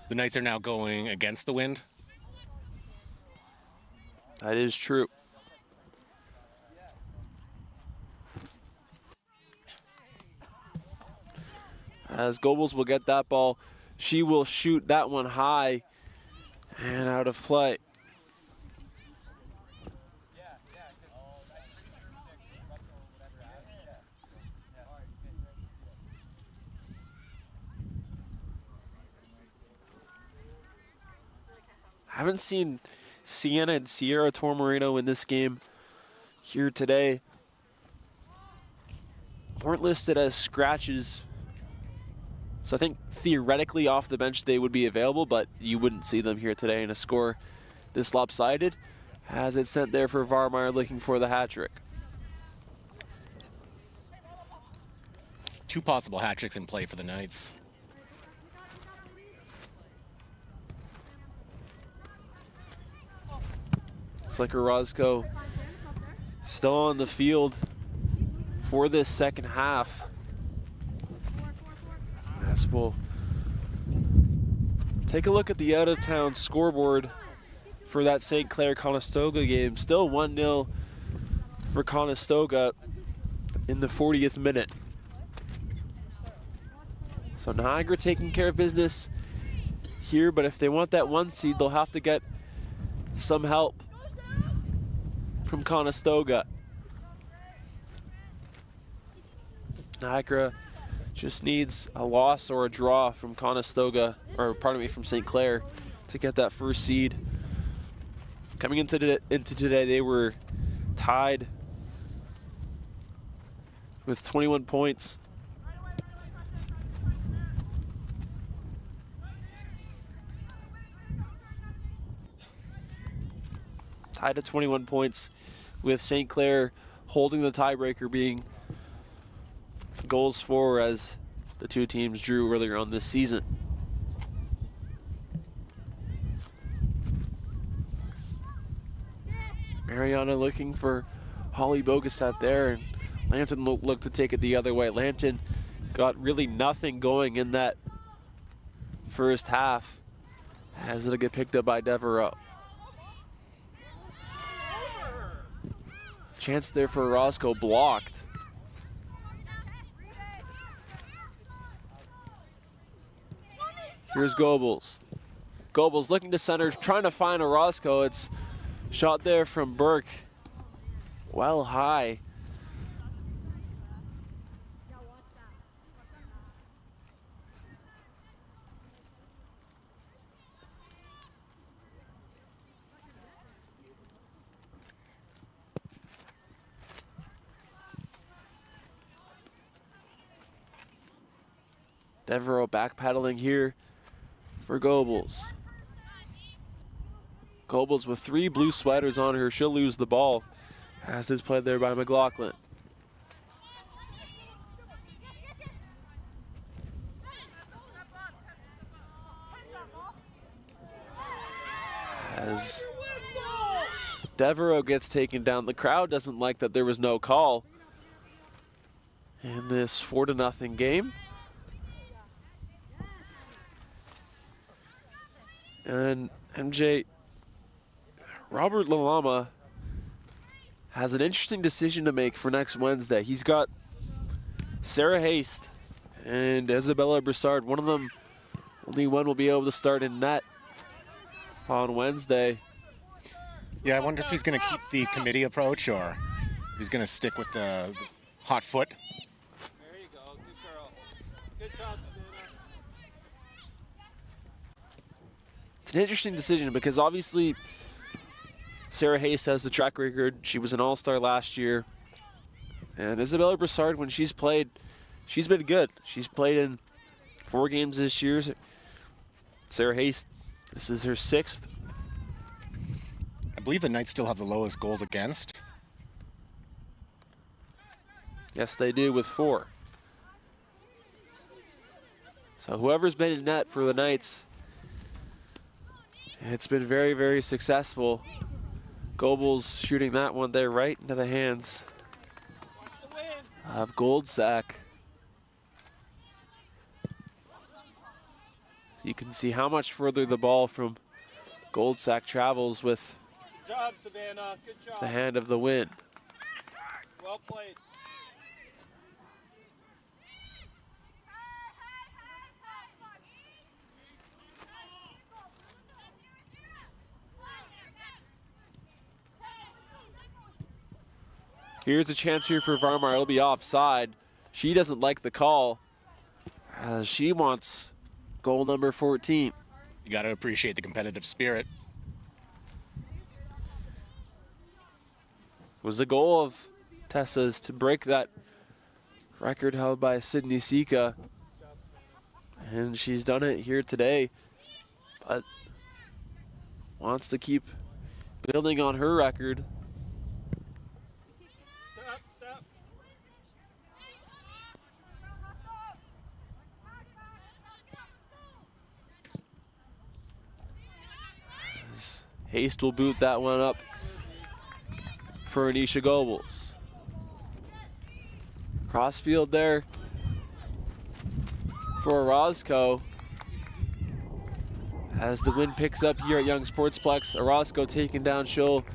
the Knights are now going against the wind. That is true. As Goebbels will get that ball, she will shoot that one high and out of play. I haven't seen Sienna and Sierra Tormorino in this game here today. Weren't listed as scratches. So I think theoretically off the bench they would be available, but you wouldn't see them here today in a score this lopsided. As it's sent there for Varmeyer looking for the hat trick. 2 possible hat tricks in play for the Knights. Looks like Orozco still on the field for this second half. As we'll take a look at the out-of-town scoreboard for that St. Clair Conestoga game. Still 1-0 for Conestoga in the 40th minute. So Niagara taking care of business here, but if they want that 1 seed, they'll have to get some help from Conestoga. Niagara just needs a loss or a draw from Conestoga, or pardon me, from St. Clair to get that first seed. Coming into today, they were tied with 21 points. Tied at 21 points with St. Clair holding the tiebreaker, being goals for as the 2 teams drew earlier on this season. Mariana looking for Holly Bogasat there, and Lambton looked to take it the other way. Lambton got really nothing going in that first half as it'll get picked up by Devereaux. Chance there for Orozco, blocked. Here's Goebbels. Goebbels looking to center, trying to find Orozco. It's shot there from Burke. Well high. Devereaux backpedaling here for Goebbels. Goebbels with 3 blue sweaters on her. She'll lose the ball as is played there by McLaughlin. As Devereaux gets taken down, the crowd doesn't like that there was no call in this 4-0 game. And MJ, Robert Lalama has an interesting decision to make for next Wednesday. He's got Sarah Haste and Isabella Broussard. One of them, only one will be able to start in net on Wednesday. Yeah, I wonder if he's going to keep the committee approach or if he's going to stick with the hot foot. There you go. Good girl. Good job, Savannah. It's an interesting decision because obviously Sarah Hayes has the track record. She was an all-star last year. And Isabella Broussard, when she's played, she's been good. She's played in 4 games this year. Sarah Hayes, this is her 6th. I believe the Knights still have the lowest goals against. Yes, they do with 4. So whoever's been in net for the Knights, it's been very, very successful. Goebel's shooting that one there right into the hands of Goldsack. So you can see how much further the ball from Goldsack travels with Good job, Savannah. Good job. the hand of the wind. Well played. Here's a chance here for Varmar. It'll be offside. She doesn't like the call. She wants goal number 14. You got to appreciate the competitive spirit. It was the goal of Tessa's to break that record held by Sydney Sika. And she's done it here today, but wants to keep building on her record. Step. Haste will boot that one up for Anisha Goebbels. Crossfield there for Orozco. As the wind picks up here at Young Sportsplex, Orozco taken down. She'll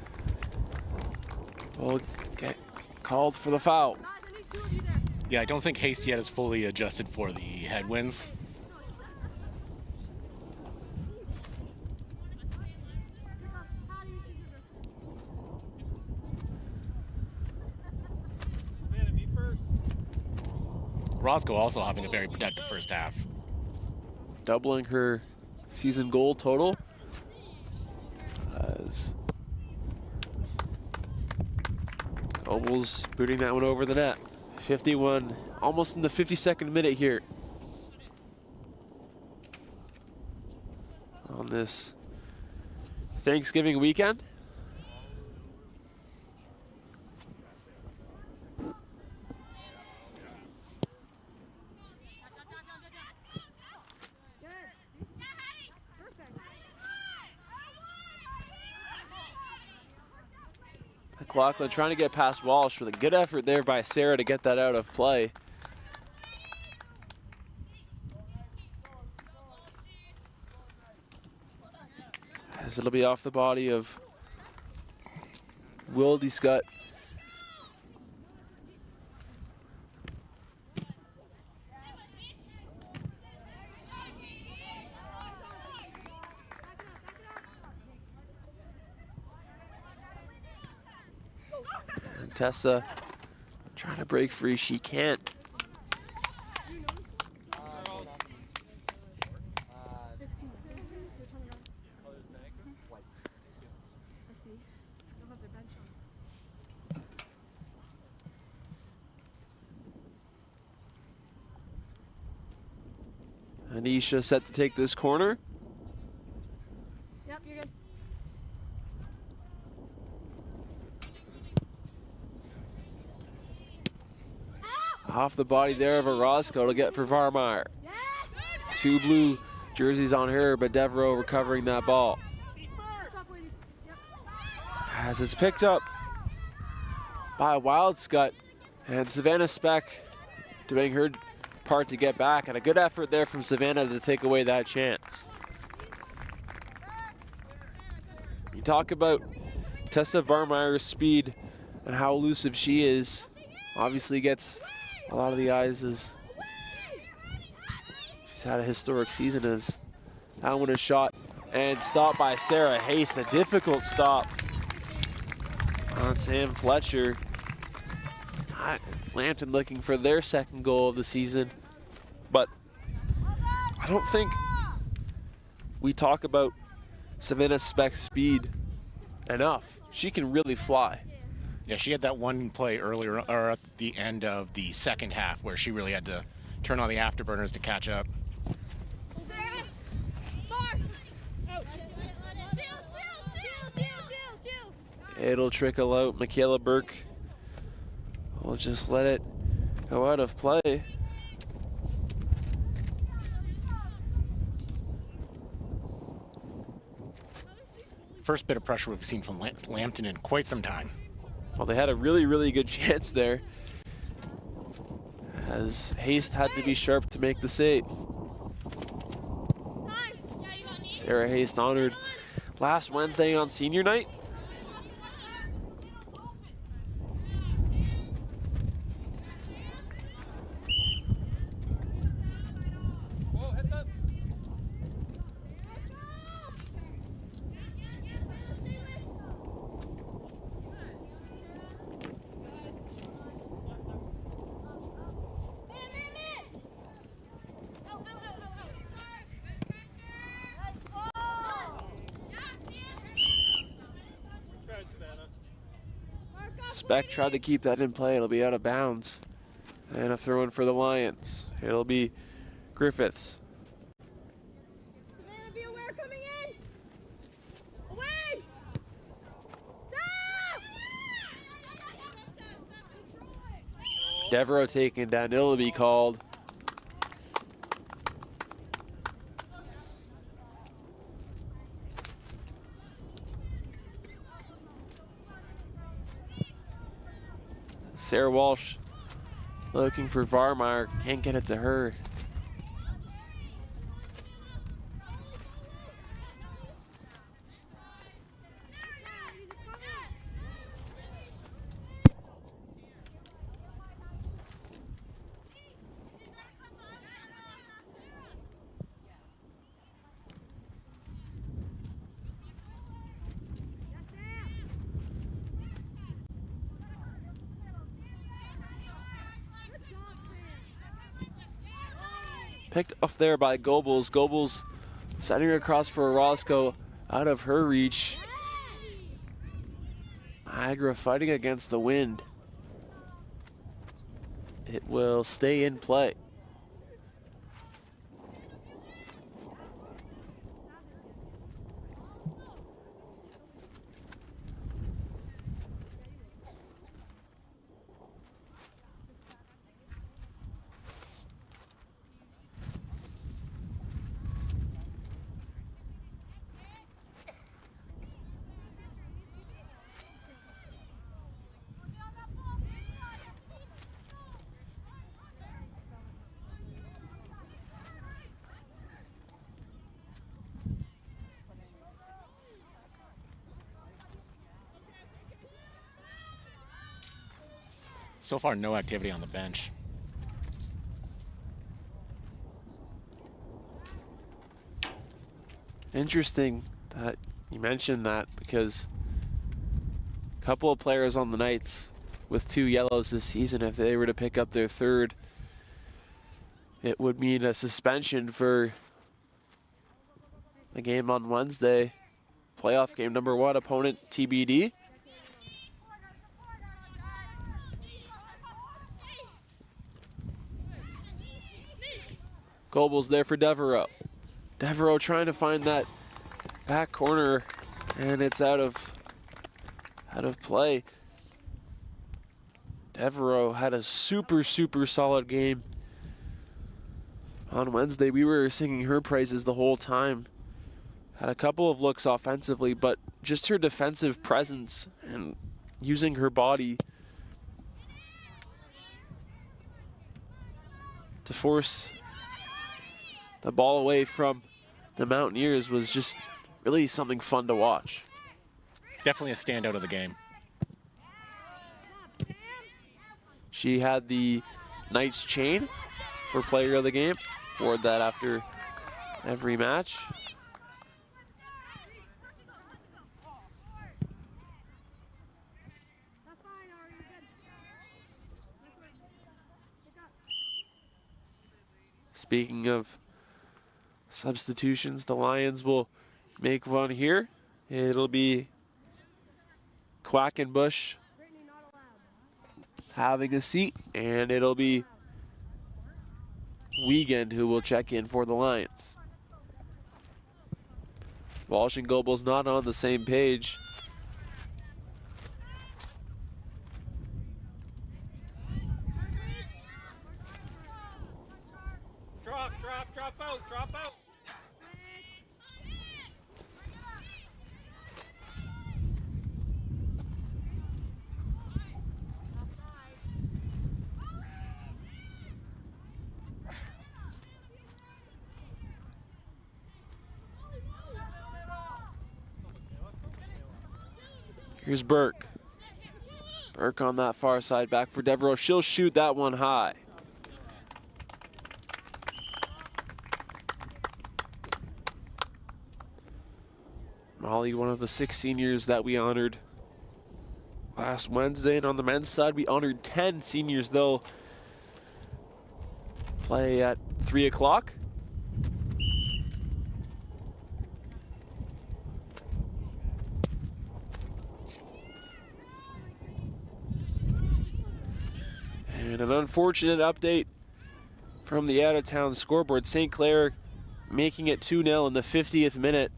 will get called for the foul. Yeah, I don't think Haste yet is fully adjusted for the headwinds. Roscoe also having a very productive first half. Doubling her season goal total. As Goebbels booting that one over the net. 51, almost in the 52nd minute here. On this Thanksgiving weekend. McLaughlin trying to get past Walsh with a good effort there by Sarah to get that out of play. As it'll be off the body of Wildy Scott. Tessa trying to break free, she can't. Anisha set to take this corner. Yep, you're good. Off the body there of Orozco to get for Varmar. 2 blue jerseys on her, but Devereaux recovering that ball. As it's picked up by Wildscut, and Savannah Speck doing her part to get back, and a good effort there from Savannah to take away that chance. You talk about Tessa Varmeyer's speed and how elusive she is. Obviously gets a lot of the eyes as she's had a historic season as that one is shot and stopped by Sarah Haste. A difficult stop on Sam Fletcher. Lambton looking for their second goal of the season. But I don't think we talk about Savannah Speck's speed enough. She can really fly. Yeah, she had that one play earlier, or at the end of the second half, where she really had to turn on the afterburners to catch up. It'll trickle out. Michaela Burke will just let it go out of play. First bit of pressure we've seen from Lambton in quite some time. Well, they had a really, really good chance there, as Haste had to be sharp to make the save. Sarah Haste honored last Wednesday on senior night. Speck tried to keep that in play. It'll be out of bounds. And a throw in for the Lions. It'll be Griffiths. Devereaux taken down. It'll be called. Sarah Walsh looking for Varmeyer, can't get it to her. Picked off there by Goebbels. Goebbels setting her across for Orozco, out of her reach. Niagara fighting against the wind. It will stay in play. So far, no activity on the bench. Interesting that you mentioned that, because a couple of players on the Knights with 2 yellows this season, if they were to pick up their third, it would mean a suspension for the game on Wednesday. Playoff game number 1, opponent TBD. Goebbels there for Devereaux. Devereaux trying to find that back corner, and it's out of play. Devereaux had a super solid game on Wednesday. We were singing her praises the whole time. Had a couple of looks offensively, but just her defensive presence and using her body to force the ball away from the Mountaineers was just really something fun to watch. Definitely a standout of the game. She had the Knights chain for player of the game. Award that after every match. Speaking of substitutions, the Lions will make one here. It'll be Quackenbush having a seat, and it'll be Wiegand who will check in for the Lions. Walsh and Goebel's not on the same page. Drop out. Here's Burke. Burke on that far side, back for Devereaux. She'll shoot that one high. Molly, one of the 6 seniors that we honored last Wednesday. And on the men's side, we honored 10 seniors. They'll play at 3 o'clock. And an unfortunate update from the out-of-town scoreboard. St. Clair making it 2-0 in the 50th minute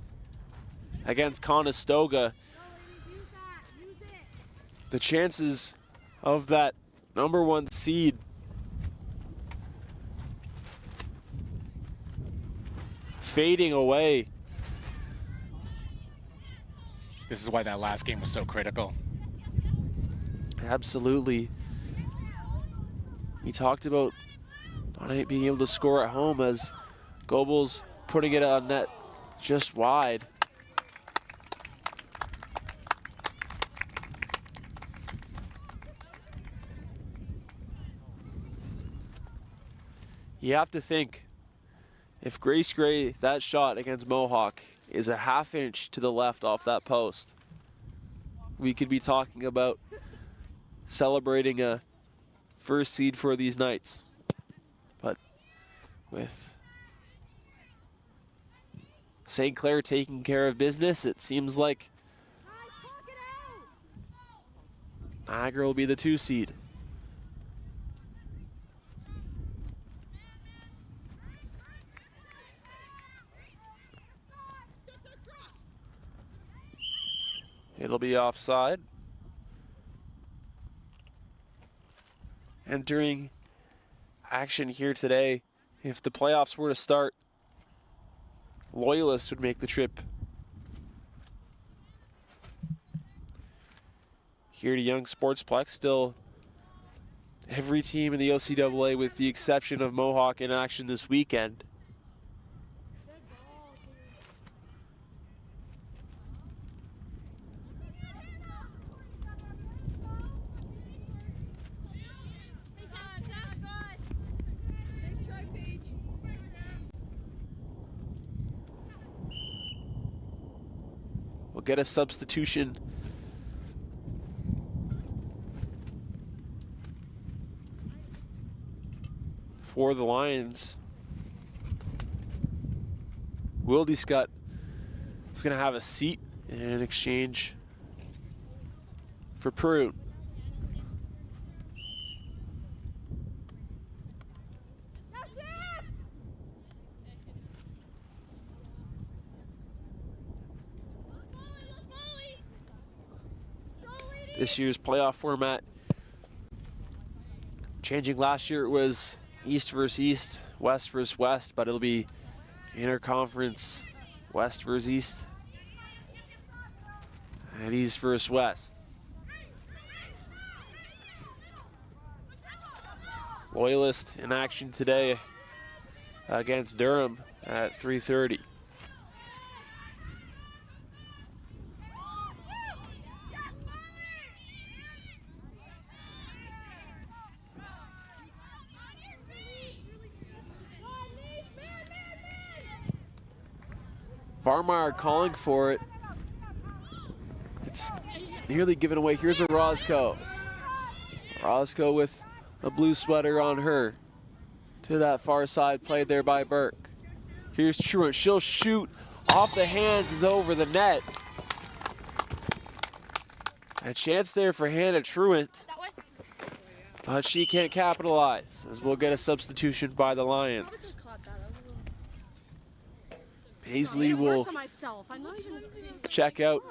against Conestoga. The chances of that #1 seed fading away. This is why that last game was so critical. Absolutely. We talked about not being able to score at home as Goebel's putting it on net just wide. You have to think, if Grace Gray, that shot against Mohawk is a ½ inch to the left off that post, we could be talking about celebrating a first seed for these Knights. But with St. Clair taking care of business, it seems like Niagara will be the 2 seed. It'll be offside. Entering action here today, if the playoffs were to start, Loyalists would make the trip here to Young Sportsplex. Still every team in the OCAA with the exception of Mohawk in action this weekend. We'll get a substitution for the Lions. Wildy Scott is going to have a seat in exchange for Pruitt. This year's playoff format changing. Last year it was East versus East, West versus West, but it'll be interconference West versus East and East versus West. Loyalist in action today against Durham at 3:30. Varmar calling for it. It's nearly given away. Here's a Roscoe. Roscoe with a blue sweater on her. To that far side, played there by Burke. Here's Truant. She'll shoot off the hands and over the net. A chance there for Hannah Truant, but she can't capitalize, as we'll get a substitution by the Lions. Paisley will check out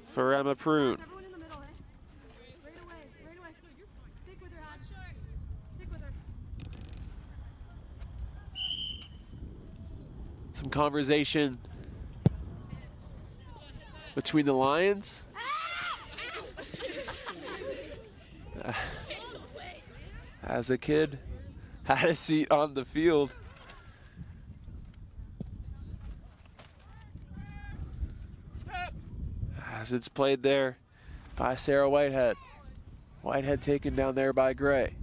for Emma Prune. Some conversation between the Lions. As a kid, had a seat on the field. As it's played there by Sarah Whitehead. Whitehead taken down there by Gray.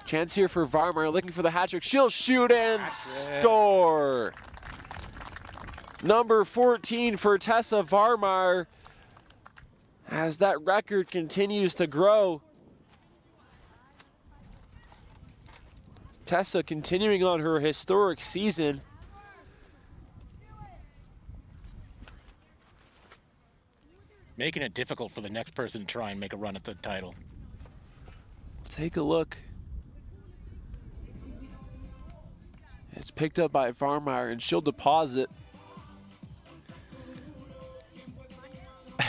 Chance here for Varmar, looking for the hat trick. She'll shoot and score. Number 14 for Tessa Varmar, as that record continues to grow. Tessa continuing on her historic season. Making it difficult for the next person to try and make a run at the title. Take a look. It's picked up by Varmar, and she'll deposit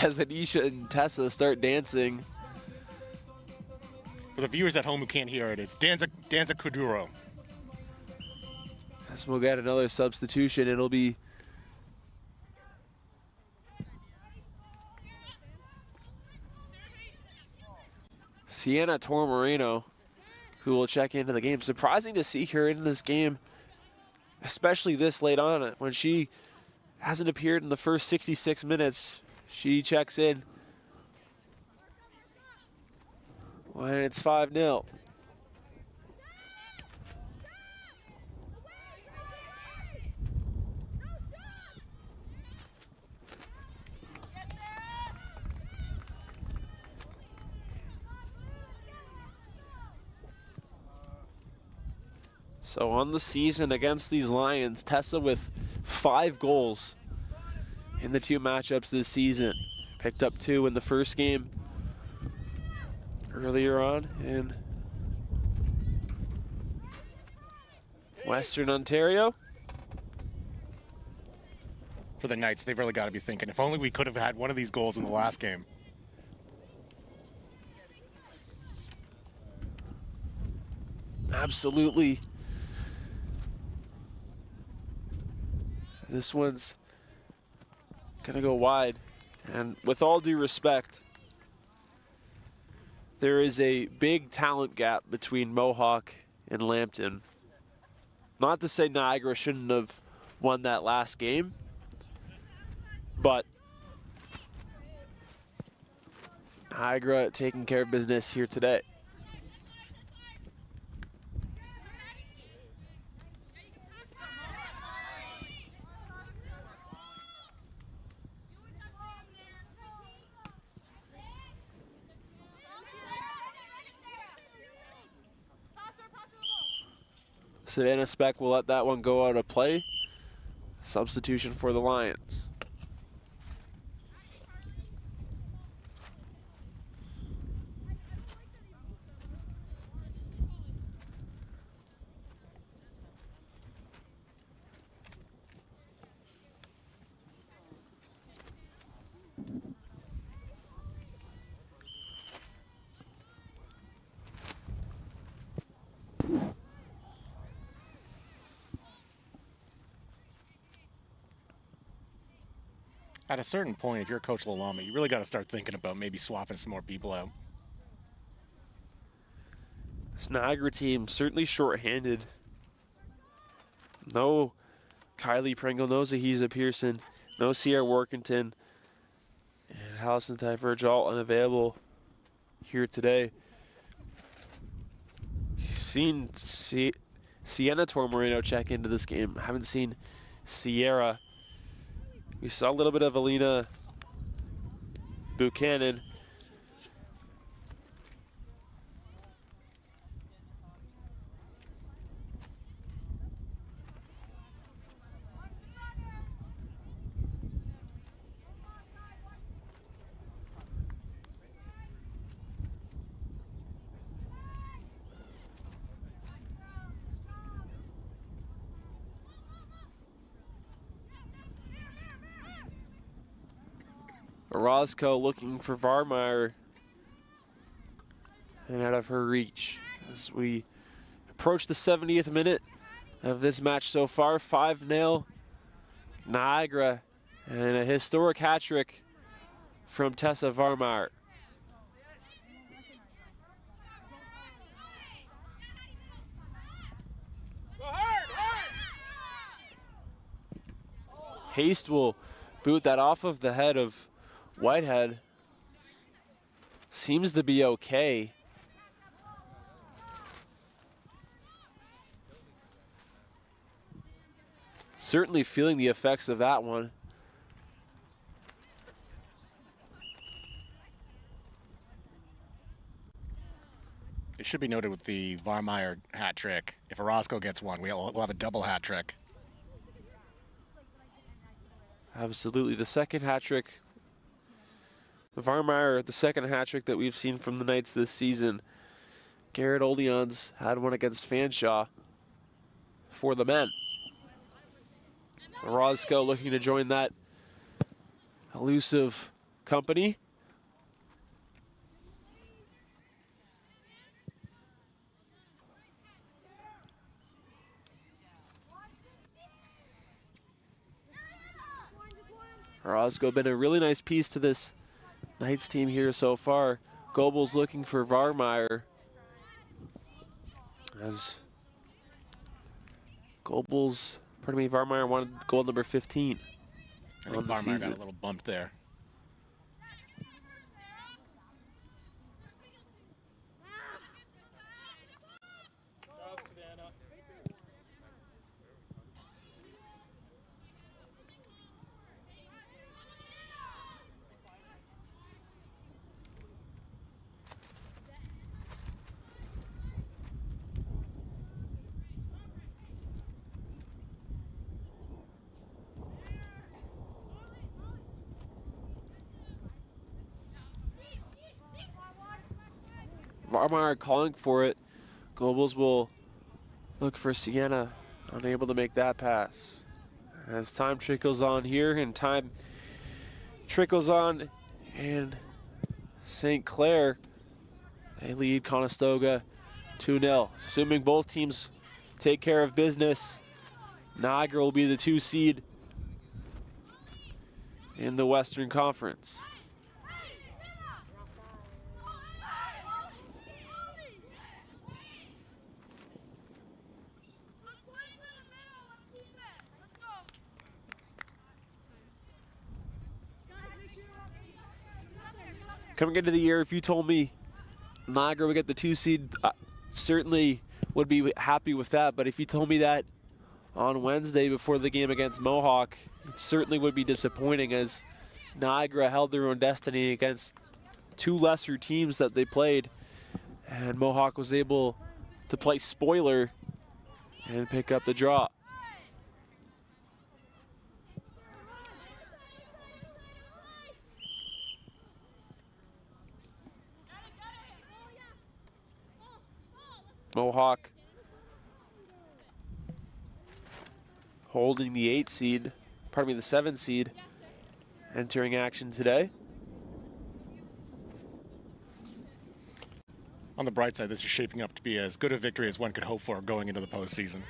as Anisha and Tessa start dancing. For the viewers at home who can't hear it, it's Danza Kuduro. As we'll get another substitution, it'll be Sienna Tormorino, who will check into the game. Surprising to see her in this game, especially this late on, when she hasn't appeared in the first 66 minutes. She checks in when it's 5-0. So on the season against these Lions, Tessa with 5 goals in the 2 matchups this season. Picked up 2 in the first game earlier on in Western Ontario. For the Knights, they've really got to be thinking, if only we could have had one of these goals in the last game. Absolutely. This one's gonna go wide, and with all due respect, there is a big talent gap between Mohawk and Lambton. Not to say Niagara shouldn't have won that last game, but Niagara taking care of business here today. Savannah Speck will let that one go out of play. Substitution for the Lions. At a certain point, if you're Coach Lalama, you really got to start thinking about maybe swapping some more people out. This Niagara team certainly short-handed. No Kylie Pringle, no Zahiza Pearson, no Sierra Workington, and Allison Diverge all unavailable here today. Seen Sienna Tormoreno check into this game. Haven't seen Sierra. We saw a little bit of Alina Buchanan. Orozco looking for Varmeyer and out of her reach as we approach the 70th minute of this match so far. 5-0 Niagara and a historic hat trick from Tessa Varmeyer. Haste will boot that off of the head of Whitehead. Seems to be okay. Certainly feeling the effects of that one. It should be noted with the Varmeyer hat trick, if Orozco gets one, we'll have a double hat trick. Absolutely, the second hat trick. Varmeyer, the second hat trick that we've seen from the Knights this season. Garrett Oleon's had one against Fanshawe for the men. Orozco looking to join that elusive company. Orozco been a really nice piece to this Knights team here so far. Goebel's looking for Varmeyer. As Varmeyer wanted goal number 15. I think Varmeyer got a little bump there. Varmeyer calling for it. Goebbels will look for Sienna, unable to make that pass. As time trickles on here, and time trickles on in St. Clair, they lead Conestoga 2-0. Assuming both teams take care of business, Niagara will be the 2 seed in the Western Conference. Coming into the year, if you told me Niagara would get the 2 seed, certainly would be happy with that. But if you told me that on Wednesday before the game against Mohawk, it certainly would be disappointing, as Niagara held their own destiny against 2 lesser teams that they played. And Mohawk was able to play spoiler and pick up the draw. Mohawk holding the 7 seed, entering action today. On the bright side, this is shaping up to be as good a victory as one could hope for going into the postseason.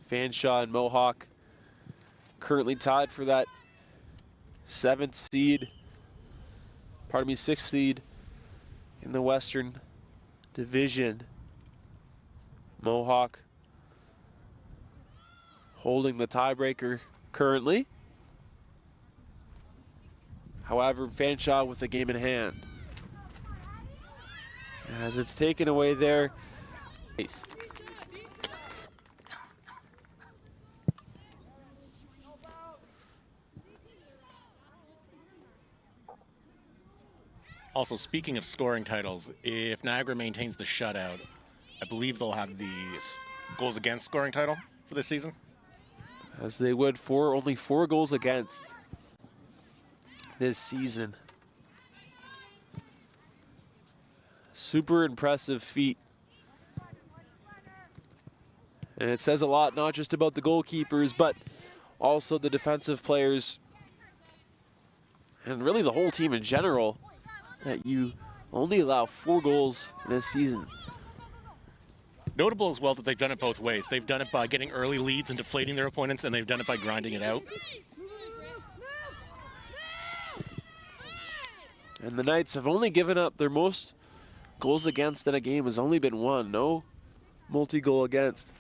Fanshawe and Mohawk currently tied for that 6th seed in the Western Division. Mohawk holding the tiebreaker currently. However, Fanshawe with the game in hand. As it's taken away there. Also, speaking of scoring titles, if Niagara maintains the shutout, I believe they'll have the goals against scoring title for this season. As they would for only 4 goals against this season. Super impressive feat. And it says a lot, not just about the goalkeepers, but also the defensive players and really the whole team in general, that you only allow 4 goals this season. Notable as well that they've done it both ways. They've done it by getting early leads and deflating their opponents, and they've done it by grinding it out. And the Knights have only given up their most goals against in a game has only been 1. No multi-goal against.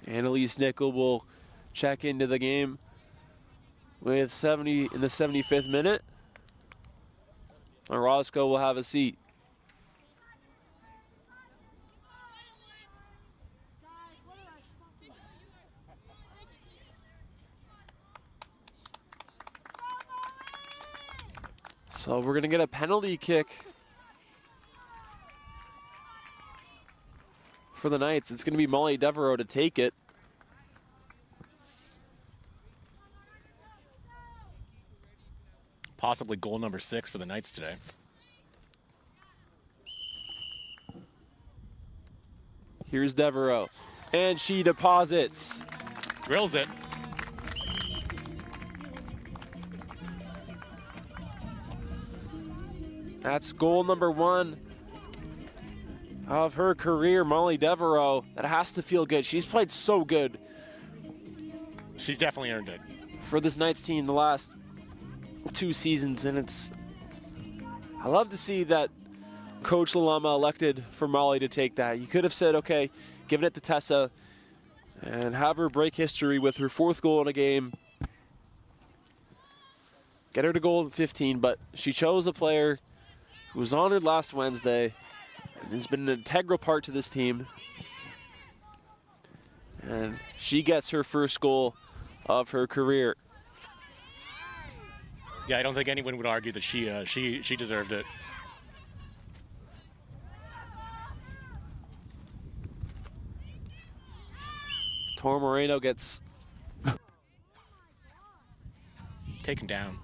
Annalise Nickel will check into the game with 70 in the 75th minute. Orozco will have a seat. So we're going to get a penalty kick for the Knights. It's going to be Molly Devereaux to take it. Possibly goal number 6 for the Knights today. Here's Devereaux, and she deposits. Drills it. That's goal number 1 of her career, Molly Devereaux. That has to feel good. She's played so good. She's definitely earned it. For this Knights team the last 2 seasons, and I love to see that Coach Lalama elected for Molly to take that. You could have said, okay, give it to Tessa and have her break history with her 4th goal in a game. Get her to goal in 15, but she chose a player who was honored last Wednesday and has been an integral part to this team. And she gets her first goal of her career. Yeah, I don't think anyone would argue that she deserved it. Tor Moreno gets taken down.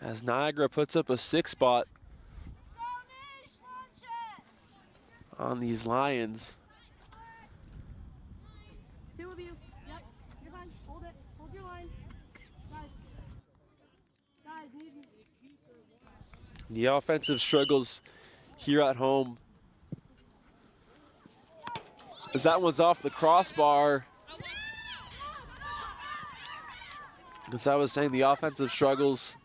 As Niagara puts up a 6 spot on these Lions. 2 of you. Yep. You're fine. Hold it. Hold your line. Guys, need. The offensive struggles here at home. As that one's off the crossbar. As I was saying, the offensive struggles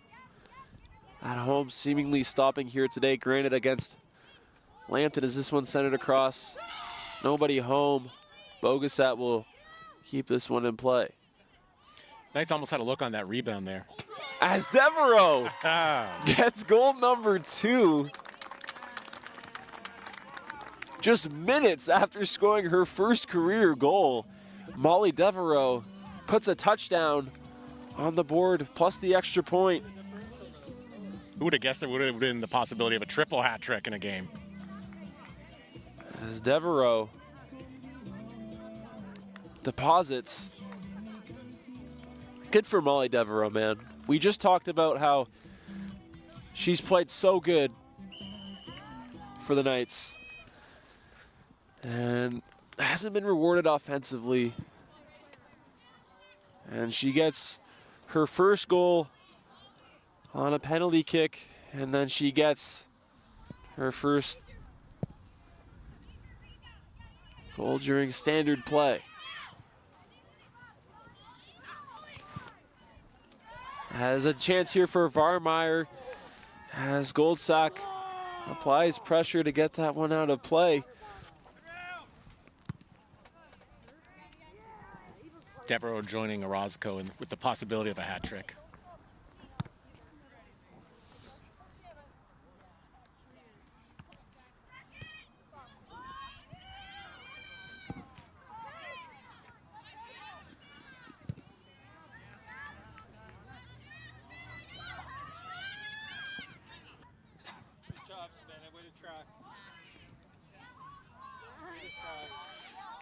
at home seemingly stopping here today. Granted, against Lambton, as this one sent it across. Nobody home. Bogasat will keep this one in play. Knights almost had a look on that rebound there. As Devereaux gets goal number 2. Just minutes after scoring her first career goal, Molly Devereaux puts a touchdown on the board, plus the extra point. Who would have guessed there would have been the possibility of a triple hat trick in a game? As Devereaux deposits. Good for Molly Devereaux, man. We just talked about how she's played so good for the Knights and hasn't been rewarded offensively. And she gets her first goal on a penalty kick, and then she gets her first goal during standard play. Has a chance here for Varmeyer as Goldsack applies pressure to get that one out of play. Devereaux joining Orozco with the possibility of a hat trick.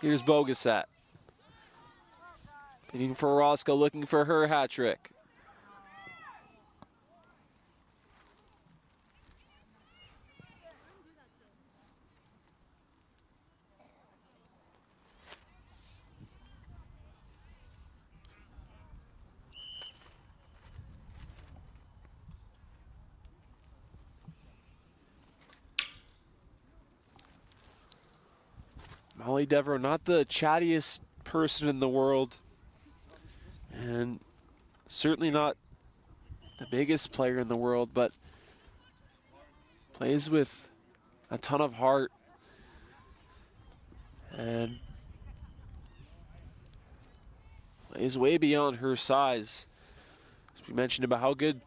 Here's Bogasat. Looking for Orozco, looking for her hat trick. Molly Devereaux, not the chattiest person in the world, and certainly not the biggest player in the world, but plays with a ton of heart and plays way beyond her size. As we mentioned about how good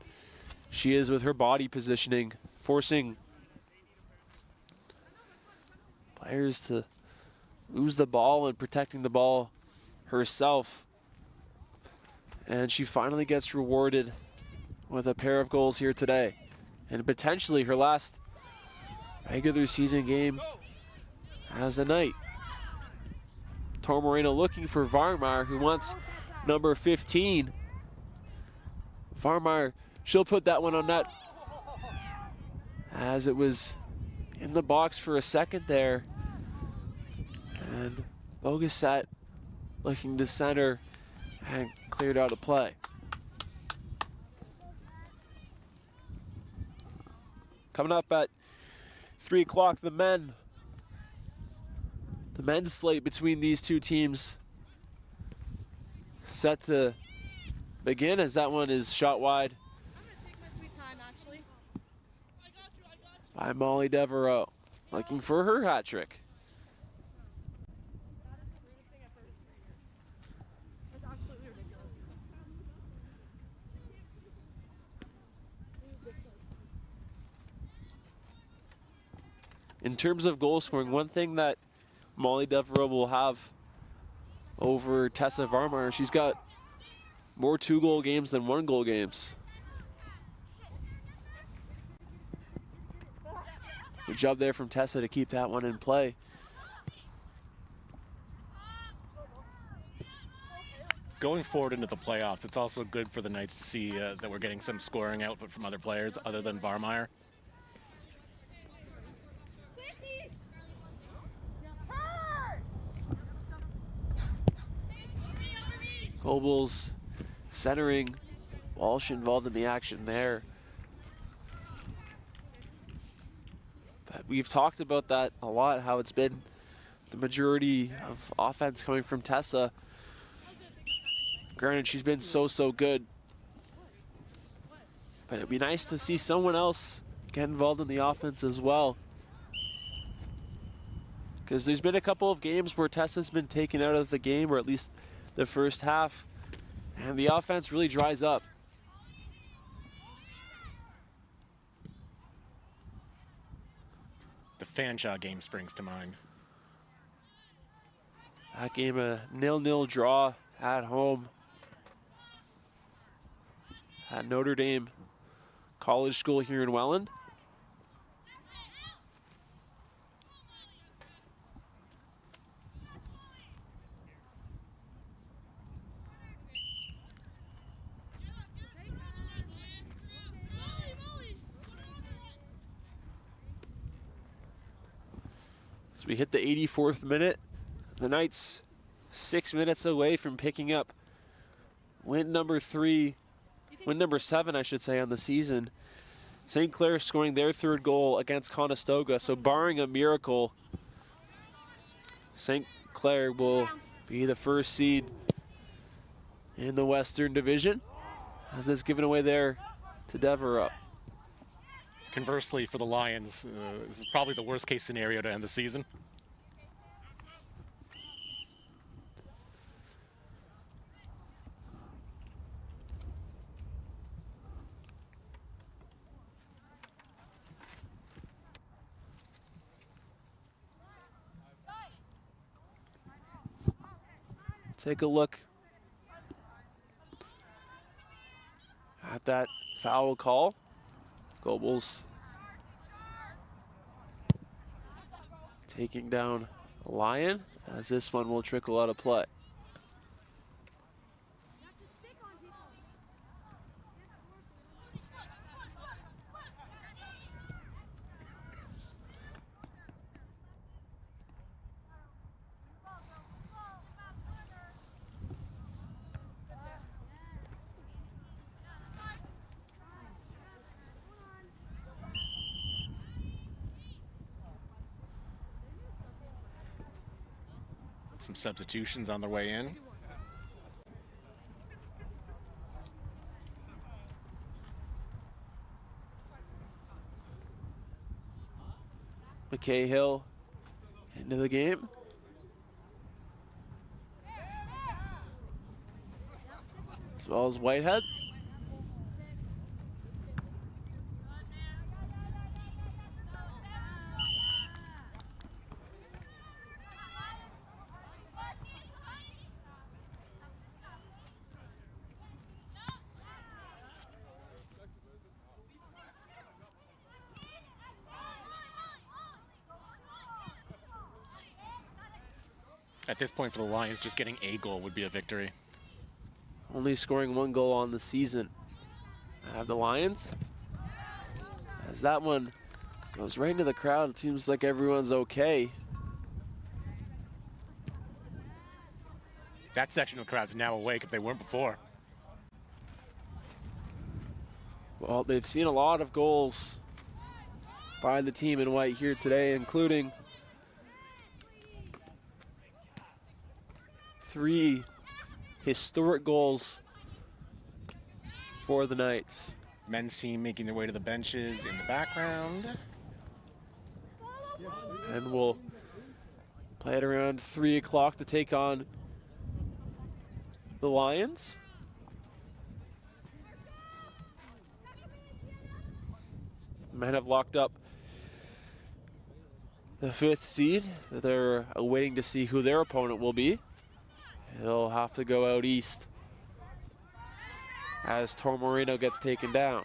she is with her body positioning, forcing players to lose the ball and protecting the ball herself. And she finally gets rewarded with a pair of goals here today. And potentially her last regular season game as a Knight. Tor Moreno looking for Varmeyer, who wants number 15. Varmeyer, she'll put that one on net as it was in the box for a second there. And Bogasat looking to center and cleared out of play. Coming up at 3 o'clock, the men's slate between these two teams set to begin as that one is shot wide by Molly Devereaux, looking for her hat trick. In terms of goal scoring, one thing that Molly Devereaux will have over Tessa Varmeyer, she's got more 2-goal games than 1-goal games. Good job there from Tessa to keep that one in play. Going forward into the playoffs, it's also good for the Knights to see that we're getting some scoring output from other players other than Varmeyer. Cobles centering, Walsh involved in the action there. But we've talked about that a lot, how it's been the majority of offense coming from Tessa. Granted, she's been so good. But it'd be nice to see someone else get involved in the offense as well. Because there's been a couple of games where Tessa's been taken out of the game, or at least the first half, and the offense really dries up. The Fanshawe game springs to mind. That game, a 0-0 draw at home at Notre Dame College School here in Welland. We hit the 84th minute. The Knights 6 minutes away from picking up win number 3 win number 7, I should say, on the season. St. Clair scoring their 3rd goal against Conestoga. So barring a miracle, St. Clair will be the 1st seed in the Western Division, as it's given away there to Devereux. Conversely, for the Lions, this is probably the worst case scenario to end the season. Take a look at that foul call. Goebbels taking down Lyon, as this one will trickle out of play. Some substitutions on their way in. McCahill into the game. As well as Whitehead. At this point for the Lions, just getting a goal would be a victory. Only scoring 1 goal on the season. I have the Lions. As that one goes right into the crowd, it seems like everyone's okay. That section of the crowd's now awake if they weren't before. Well, they've seen a lot of goals by the team in white here today, including 3 historic goals for the Knights. Men's team making their way to the benches in the background. And we'll play it around 3 o'clock to take on the Lions. Men have locked up the 5th seed. They're waiting to see who their opponent will be. He'll have to go out east as Tormorino gets taken down.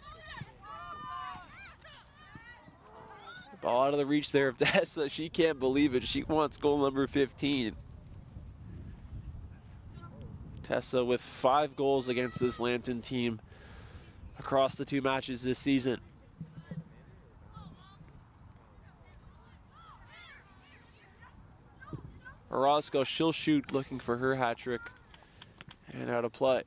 Ball out of the reach there of Tessa. She can't believe it. She wants goal number 15. Tessa with 5 goals against this Lambton team across the 2 matches this season. Orozco, she'll shoot, looking for her hat trick, and out of play.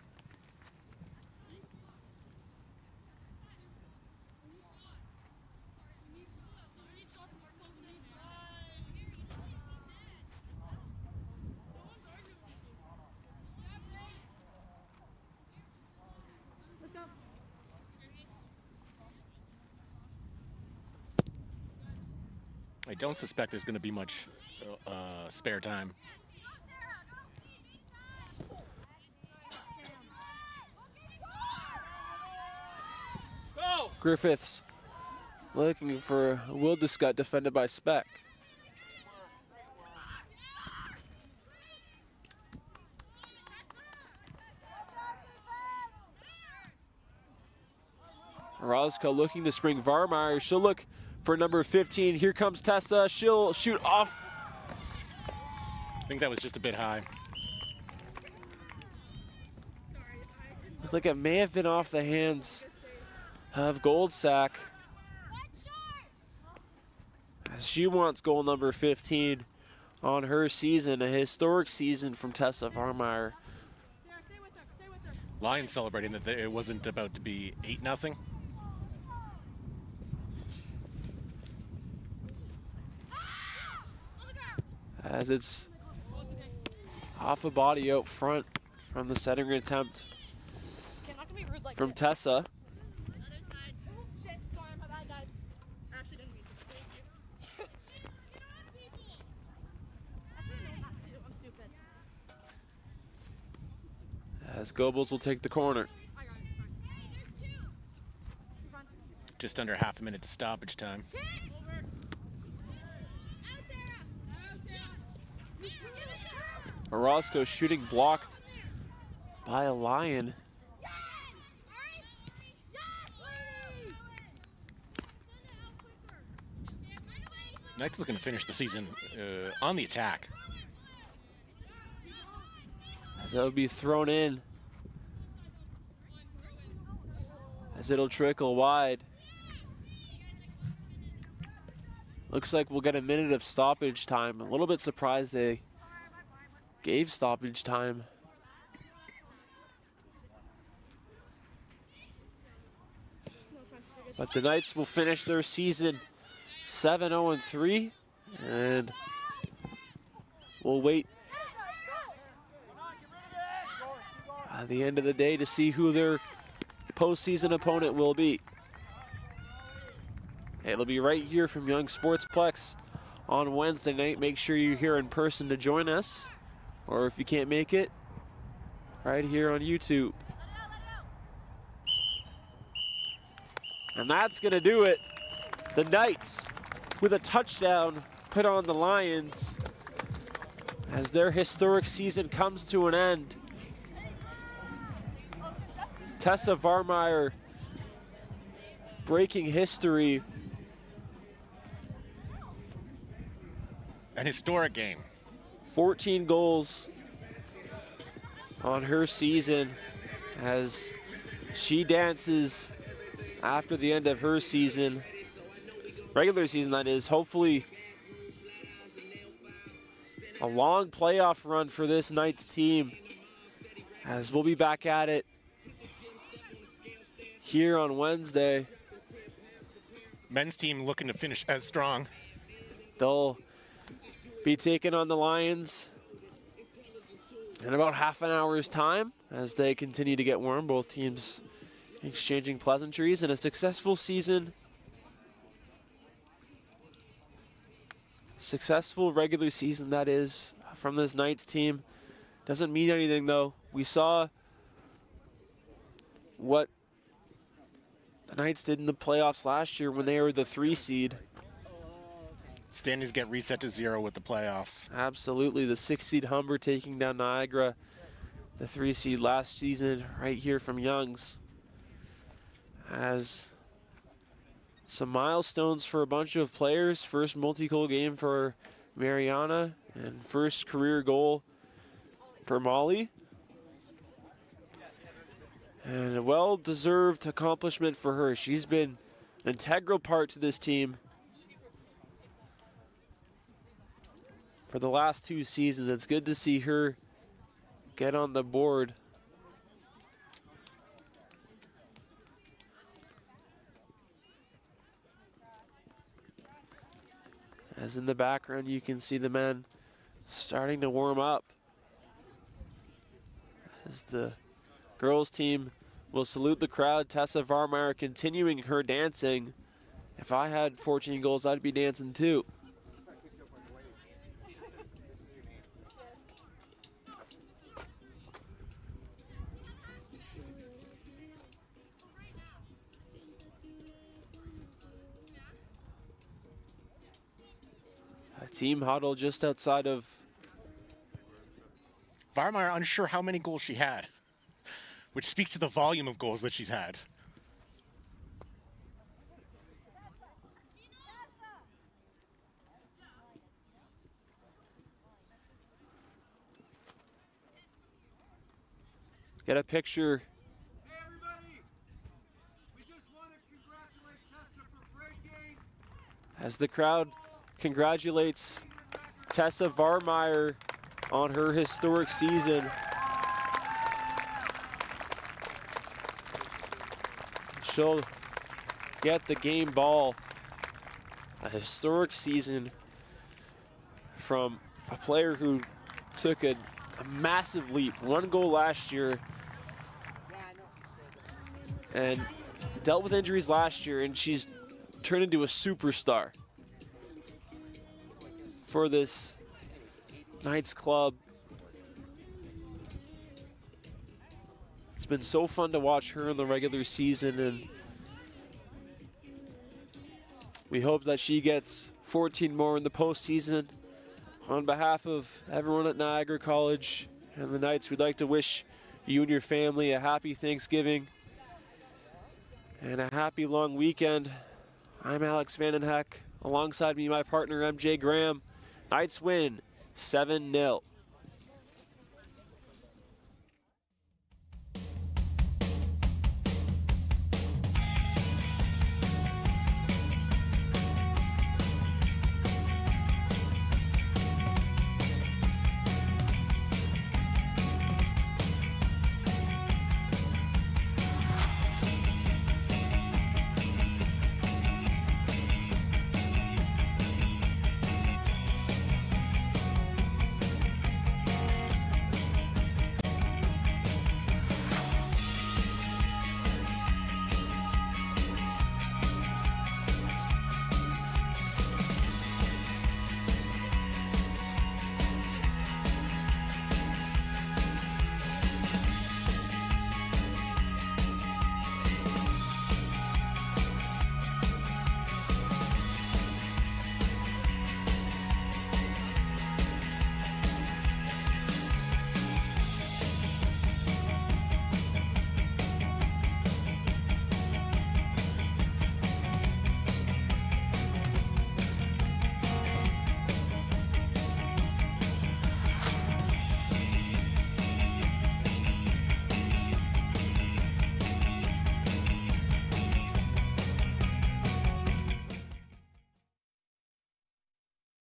I don't suspect there's going to be much spare time. Griffiths looking for Wildescott, defended by Speck. Orozco looking to spring Varmeyer. She'll look for number 15. Here comes Tessa. She'll shoot off. I think that was just a bit high. Looks like it may have been off the hands of Goldsack, as she wants goal number 15 on her season, a historic season from Tessa Varmeyer. Lions celebrating that it wasn't about to be 8-0. As it's off a body out front from the centering attempt from Tessa. As Goebbels will take the corner. Just under half a minute to stoppage time. Orozco shooting blocked by a Lion. Knights looking to finish the season on the attack. As it'll be thrown in. As it'll trickle wide. Looks like we'll get a minute of stoppage time. A little bit surprised they gave stoppage time. But the Knights will finish their season 7-0-3, and we'll wait at the end of the day to see who their postseason opponent will be. It'll be right here from Young Sportsplex on Wednesday night. Make sure you're here in person to join us, or if you can't make it, right here on YouTube. And that's gonna do it. The Knights with a touchdown put on the Lions as their historic season comes to an end. Tessa Varmeyer breaking history. An historic game. 14 goals on her season as she dances after the end of her season. Regular season, that is. Hopefully a long playoff run for this Knights team, as we'll be back at it here on Wednesday. Men's team looking to finish as strong. They'll be taking on the Lions in about half an hour's time as they continue to get warm. Both teams exchanging pleasantries, and a successful season. Successful regular season, that is, from this Knights team. Doesn't mean anything, though. We saw what the Knights did in the playoffs last year when they were the 3 seed. Standings get reset to 0 with the playoffs. Absolutely. The 6 seed Humber taking down Niagara. The 3 seed last season right here from Young's. As some milestones for a bunch of players. First multi-goal game for Mariana and first career goal for Molly. And a well-deserved accomplishment for her. She's been an integral part to this team for the last 2 seasons. It's good to see her get on the board. As in the background, you can see the men starting to warm up. As the girls team will salute the crowd. Tessa Varmeyer continuing her dancing. If I had 14 goals, I'd be dancing too. A team huddle just outside of. Varmeyer unsure how many goals she had, which speaks to the volume of goals that she's had. Get a picture. Hey everybody! We just want to congratulate Tessa for breaking. As the crowd congratulates Tessa Varmeyer on her historic season. she'll get the game ball. A historic season from a player who took a massive leap. 1 goal last year and dealt with injuries last year, and she's turned into a superstar for this Knights club. It's been so fun to watch her in the regular season, and we hope that she gets 14 more in the postseason. On behalf of everyone at Niagara College and the Knights, we'd like to wish you and your family a happy Thanksgiving and a happy long weekend. I'm Alex Vandenheck. Alongside me, my partner, MJ Graham. Knights win 7-0.